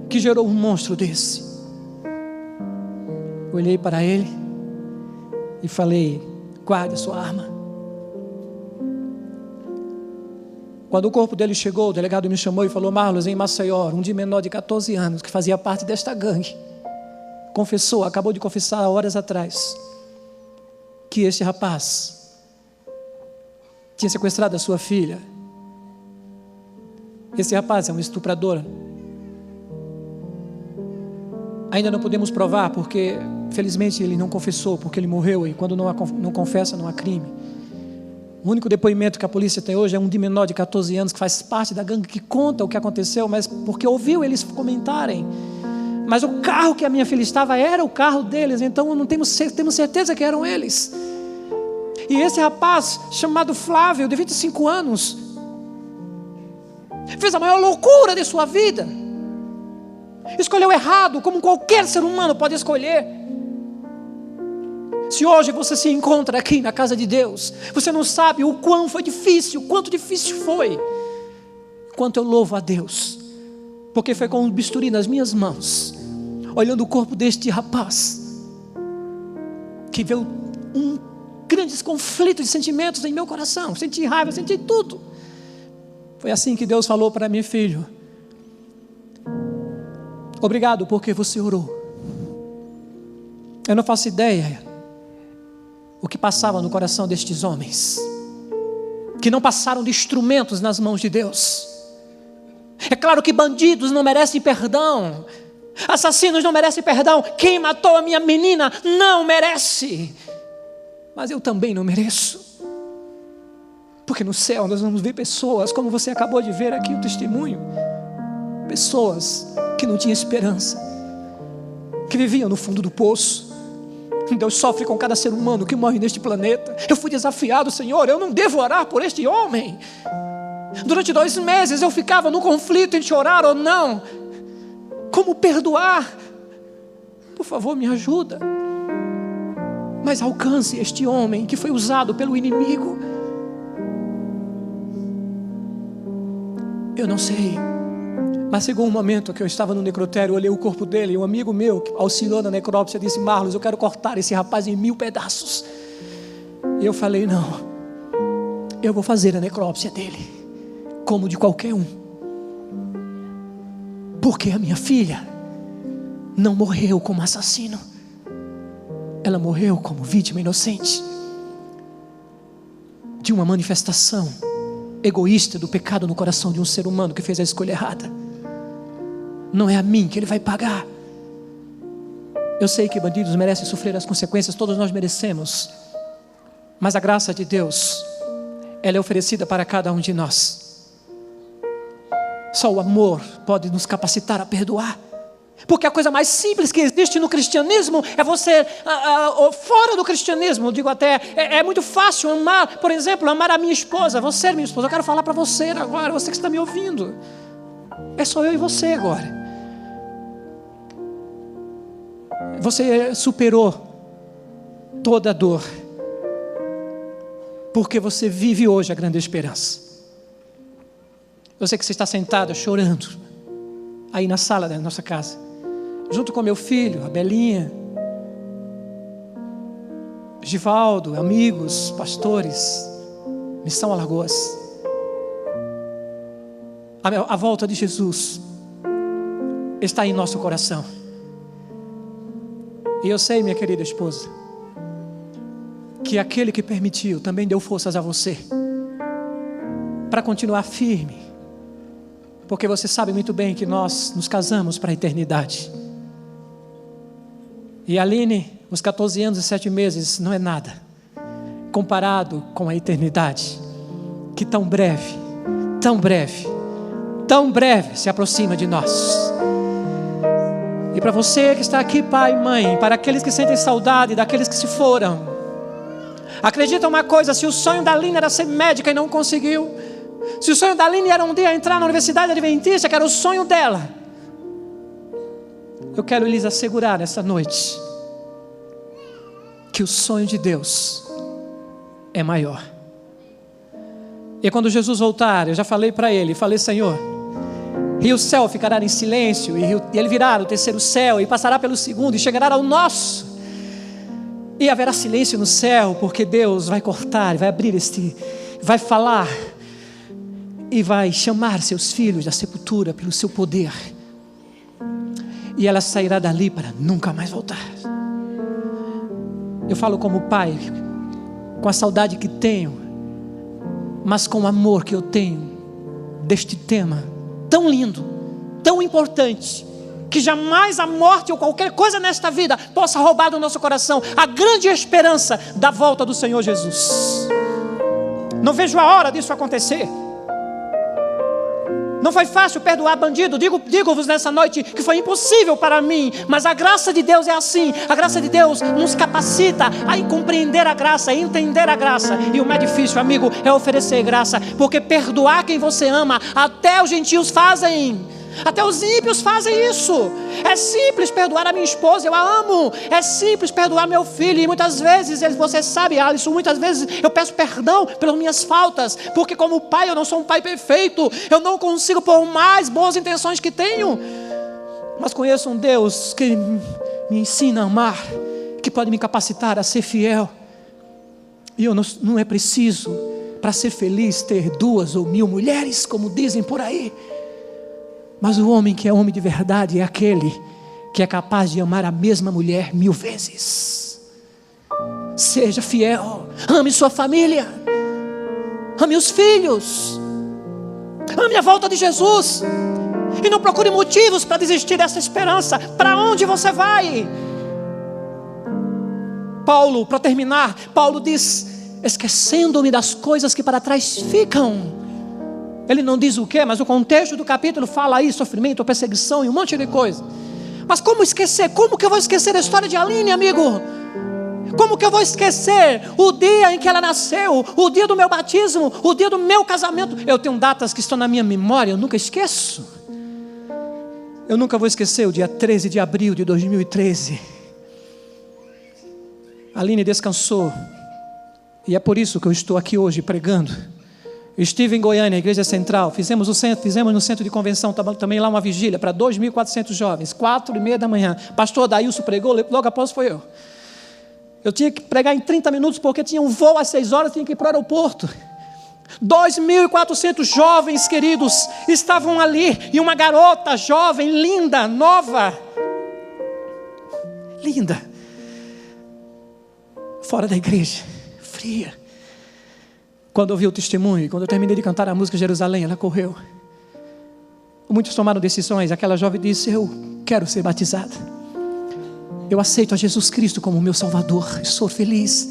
Speaker 1: que gerou um monstro desse. Olhei para ele e falei: guarde a sua arma. Quando o corpo dele chegou, o delegado me chamou e falou: Marlos, em Maceió, um de menor de 14 anos, que fazia parte desta gangue, confessou, acabou de confessar horas atrás, que este rapaz tinha sequestrado a sua filha. Esse rapaz é um estuprador. Ainda não podemos provar, porque felizmente ele não confessou, porque ele morreu, e quando não confessa não há crime. O único depoimento que a polícia tem hoje é um de menor de 14 anos que faz parte da gangue, que conta o que aconteceu, mas porque ouviu eles comentarem. Mas o carro que a minha filha estava era o carro deles, então não temos certeza que eram eles. E esse rapaz, chamado Flávio, de 25 anos, fez a maior loucura de sua vida. Escolheu errado, como qualquer ser humano pode escolher. Se hoje você se encontra aqui na casa de Deus, você não sabe o quão foi difícil, o quanto difícil foi. Quanto eu louvo a Deus, porque foi com um bisturi nas minhas mãos, olhando o corpo deste rapaz, que veio um grande conflito de sentimentos em meu coração. Senti raiva, senti tudo. Foi assim que Deus falou para mim: filho, obrigado porque você orou. Eu não faço ideia o que passava no coração destes homens, que não passaram de instrumentos nas mãos de Deus. É claro que bandidos não merecem perdão, assassinos não merecem perdão, quem matou a minha menina não merece, mas eu também não mereço, porque no céu nós vamos ver pessoas, como você acabou de ver aqui o testemunho, pessoas que não tinham esperança, que viviam no fundo do poço. Deus sofre com cada ser humano que morre neste planeta. Eu fui desafiado: Senhor, eu não devo orar por este homem. Durante 2 meses eu ficava no conflito entre orar ou não. Como perdoar? Por favor, me ajuda. Mas alcance este homem que foi usado pelo inimigo. Eu não sei, mas chegou um momento que eu estava no necrotério, olhei o corpo dele, e um amigo meu que auxiliou na necrópsia disse: Marlos, eu quero cortar esse rapaz em 1000 pedaços. E eu falei: não, eu vou fazer a necrópsia dele, como de qualquer um, porque a minha filha não morreu como assassino, ela morreu como vítima inocente de uma manifestação egoísta do pecado no coração de um ser humano que fez a escolha errada. Não é a mim que ele vai pagar. Eu sei que bandidos merecem sofrer as consequências, todos nós merecemos, Mas a graça de Deus, ela é oferecida para cada um de nós. Só o amor pode nos capacitar a perdoar. Porque a coisa mais simples que existe no cristianismo é você, fora do cristianismo, digo até, é muito fácil amar, por exemplo, amar a minha esposa, você minha esposa. Eu quero falar para você agora, você que está me ouvindo. É só eu e você agora. Você superou toda a dor, porque você vive hoje a grande esperança. Eu sei que você está sentado chorando aí na sala da nossa casa, junto com meu filho, a Belinha, Givaldo, amigos, pastores, Missão Alagoas. A volta de Jesus está em nosso coração. E eu sei, minha querida esposa, que aquele que permitiu também deu forças a você para continuar firme, porque você sabe muito bem que nós nos casamos para a eternidade. E Aline, os 14 anos e 7 meses não é nada comparado com a eternidade, que tão breve se aproxima de nós. E para você que está aqui, pai e mãe, para aqueles que sentem saudade daqueles que se foram, acredita uma coisa: se o sonho da Aline era ser médica e não conseguiu, se o sonho da Aline era um dia entrar na Universidade Adventista, que era o sonho dela, eu quero lhes assegurar essa noite que o sonho de Deus é maior. E quando Jesus voltar, eu já falei para ele, Senhor, e o céu ficará em silêncio, e ele virá o terceiro céu, e passará pelo segundo, e chegará ao nosso, e haverá silêncio no céu, porque Deus vai cortar, vai abrir vai falar, e vai chamar seus filhos da sepultura pelo seu poder, e ela sairá dali para nunca mais voltar. Eu falo como pai, com a saudade que tenho, mas com o amor que eu tenho deste tema tão lindo, tão importante, que jamais a morte ou qualquer coisa nesta vida possa roubar do nosso coração a grande esperança da volta do Senhor Jesus. Não vejo a hora disso acontecer. Não foi fácil perdoar bandido, digo-vos nessa noite que foi impossível para mim, mas a graça de Deus é assim. A graça de Deus nos capacita a compreender a graça, a entender a graça. E o mais difícil, amigo, é oferecer graça, porque perdoar quem você ama, até os gentios fazem, até os ímpios fazem isso. É simples perdoar a minha esposa, eu a amo. É simples perdoar meu filho. E muitas vezes, você sabe, Alisson, muitas vezes eu peço perdão pelas minhas faltas, porque como pai eu não sou um pai perfeito. Eu não consigo, por mais boas intenções que tenho, mas conheço um Deus que me ensina a amar, que pode me capacitar a ser fiel. E eu não é preciso, para ser feliz, ter 2 ou 1000 mulheres, como dizem por aí. Mas o homem que é homem de verdade é aquele que é capaz de amar a mesma mulher 1000 vezes. Seja fiel, ame sua família, ame os filhos, ame a volta de Jesus, e não procure motivos para desistir dessa esperança. Para onde você vai? Paulo, para terminar, Paulo diz: esquecendo-me das coisas que para trás ficam. Ele não diz o que, mas o contexto do capítulo fala aí, sofrimento, perseguição e um monte de coisa. Mas como esquecer? Como que eu vou esquecer a história de Aline, amigo? Como que eu vou esquecer o dia em que ela nasceu, o dia do meu batismo, o dia do meu casamento? Eu tenho datas que estão na minha memória, eu nunca esqueço. Eu nunca vou esquecer o dia 13 de abril de 2013. Aline descansou, e é por isso que eu estou aqui hoje pregando. Estive em Goiânia, a igreja central, fizemos no centro de convenção também lá uma vigília para 2.400 jovens, 4:30 da manhã. Pastor Daílson pregou, logo após foi eu. Eu tinha que pregar em 30 minutos porque tinha um voo às 6 horas, tinha que ir para o aeroporto. 2.400 jovens queridos estavam ali, e uma garota jovem, linda, nova, linda, fora da igreja, fria. Quando ouviu o testemunho, quando eu terminei de cantar a música Jerusalém, ela correu. Muitos tomaram decisões. Aquela jovem disse: eu quero ser batizada, eu aceito a Jesus Cristo como meu Salvador, sou feliz.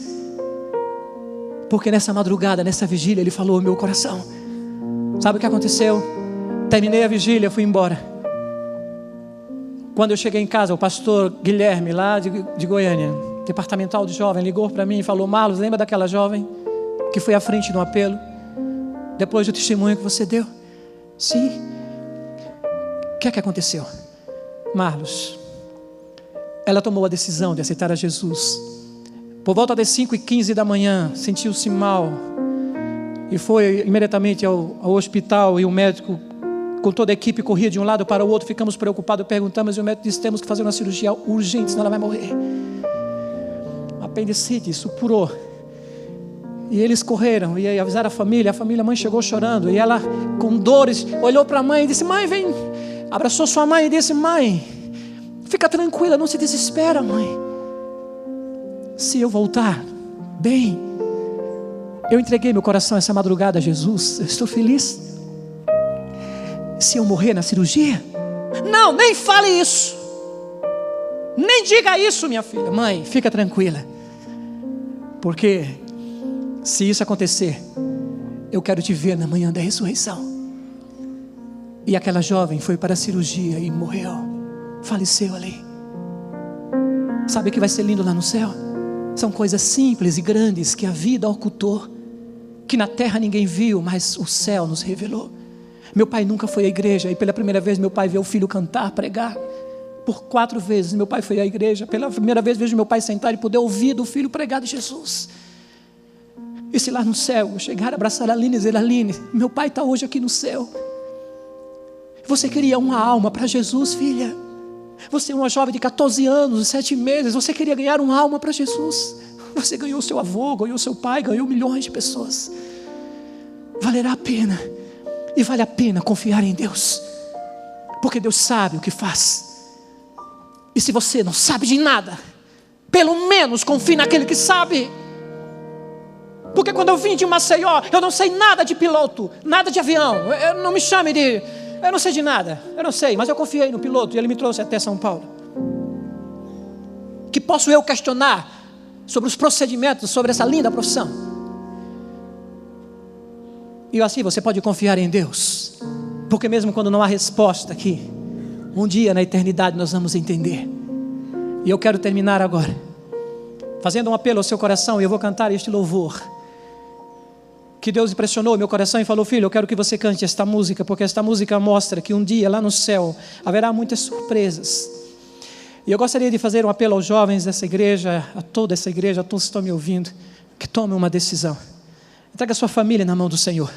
Speaker 1: Porque nessa madrugada, nessa vigília, Ele falou ao meu coração. Sabe o que aconteceu? Terminei a vigília, fui embora. Quando eu cheguei em casa, o pastor Guilherme, lá de Goiânia, departamental de jovem, ligou para mim e falou: Marlos, lembra daquela jovem que foi à frente no apelo? Depois do testemunho que você deu? Sim. O que é que aconteceu? Marlos, ela tomou a decisão de aceitar a Jesus. Por volta das 5h15 da manhã, sentiu-se mal e foi imediatamente ao hospital. E o médico, com toda a equipe, corria de um lado para o outro. Ficamos preocupados, perguntamos, e o médico disse: temos que fazer uma cirurgia urgente, senão ela vai morrer. Apendicite, supurou. E eles correram e avisaram a família. A mãe chegou chorando, e ela, com dores, olhou para a mãe e disse: mãe, vem. Abraçou sua mãe e disse: mãe, fica tranquila, não se desespera, mãe. Se eu voltar bem, eu entreguei meu coração essa madrugada a Jesus, eu estou feliz. Se eu morrer na cirurgia, não, nem fale isso, nem diga isso, minha filha. Mãe, fica tranquila, porque se isso acontecer, eu quero te ver na manhã da ressurreição. E aquela jovem foi para a cirurgia e morreu, faleceu ali. Sabe o que vai ser lindo lá no céu? São coisas simples e grandes que a vida ocultou, que na terra ninguém viu, mas o céu nos revelou. Meu pai nunca foi à igreja, e pela primeira vez meu pai viu o filho cantar, pregar. Por 4 vezes meu pai foi à igreja. Pela primeira vez vejo meu pai sentar e poder ouvir do filho pregar de Jesus. E se lá no céu eu chegar a abraçar a Aline e dizer: Aline, meu pai está hoje aqui no céu. Você queria uma alma para Jesus, filha? Você é uma jovem de 14 anos, 7 meses, você queria ganhar uma alma para Jesus. Você ganhou seu avô, ganhou seu pai, ganhou milhões de pessoas. Valerá a pena, e vale a pena confiar em Deus, porque Deus sabe o que faz. E se você não sabe de nada, pelo menos confie naquele que sabe. Porque quando eu vim de Maceió, eu não sei nada de piloto, nada de avião. Não me chame de... eu não sei de nada, eu não sei, mas eu confiei no piloto e ele me trouxe até São Paulo. Que posso eu questionar sobre os procedimentos, sobre essa linda profissão? E assim você pode confiar em Deus, porque mesmo quando não há resposta aqui, um dia na eternidade nós vamos entender. E eu quero terminar agora fazendo um apelo ao seu coração, e eu vou cantar este louvor que Deus impressionou meu coração e falou: filho, eu quero que você cante esta música, porque esta música mostra que um dia lá no céu haverá muitas surpresas. E eu gostaria de fazer um apelo aos jovens dessa igreja, a toda essa igreja, a todos que estão me ouvindo, que tomem uma decisão. Entregue a sua família na mão do Senhor,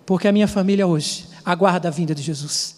Speaker 1: porque a minha família hoje aguarda a vinda de Jesus.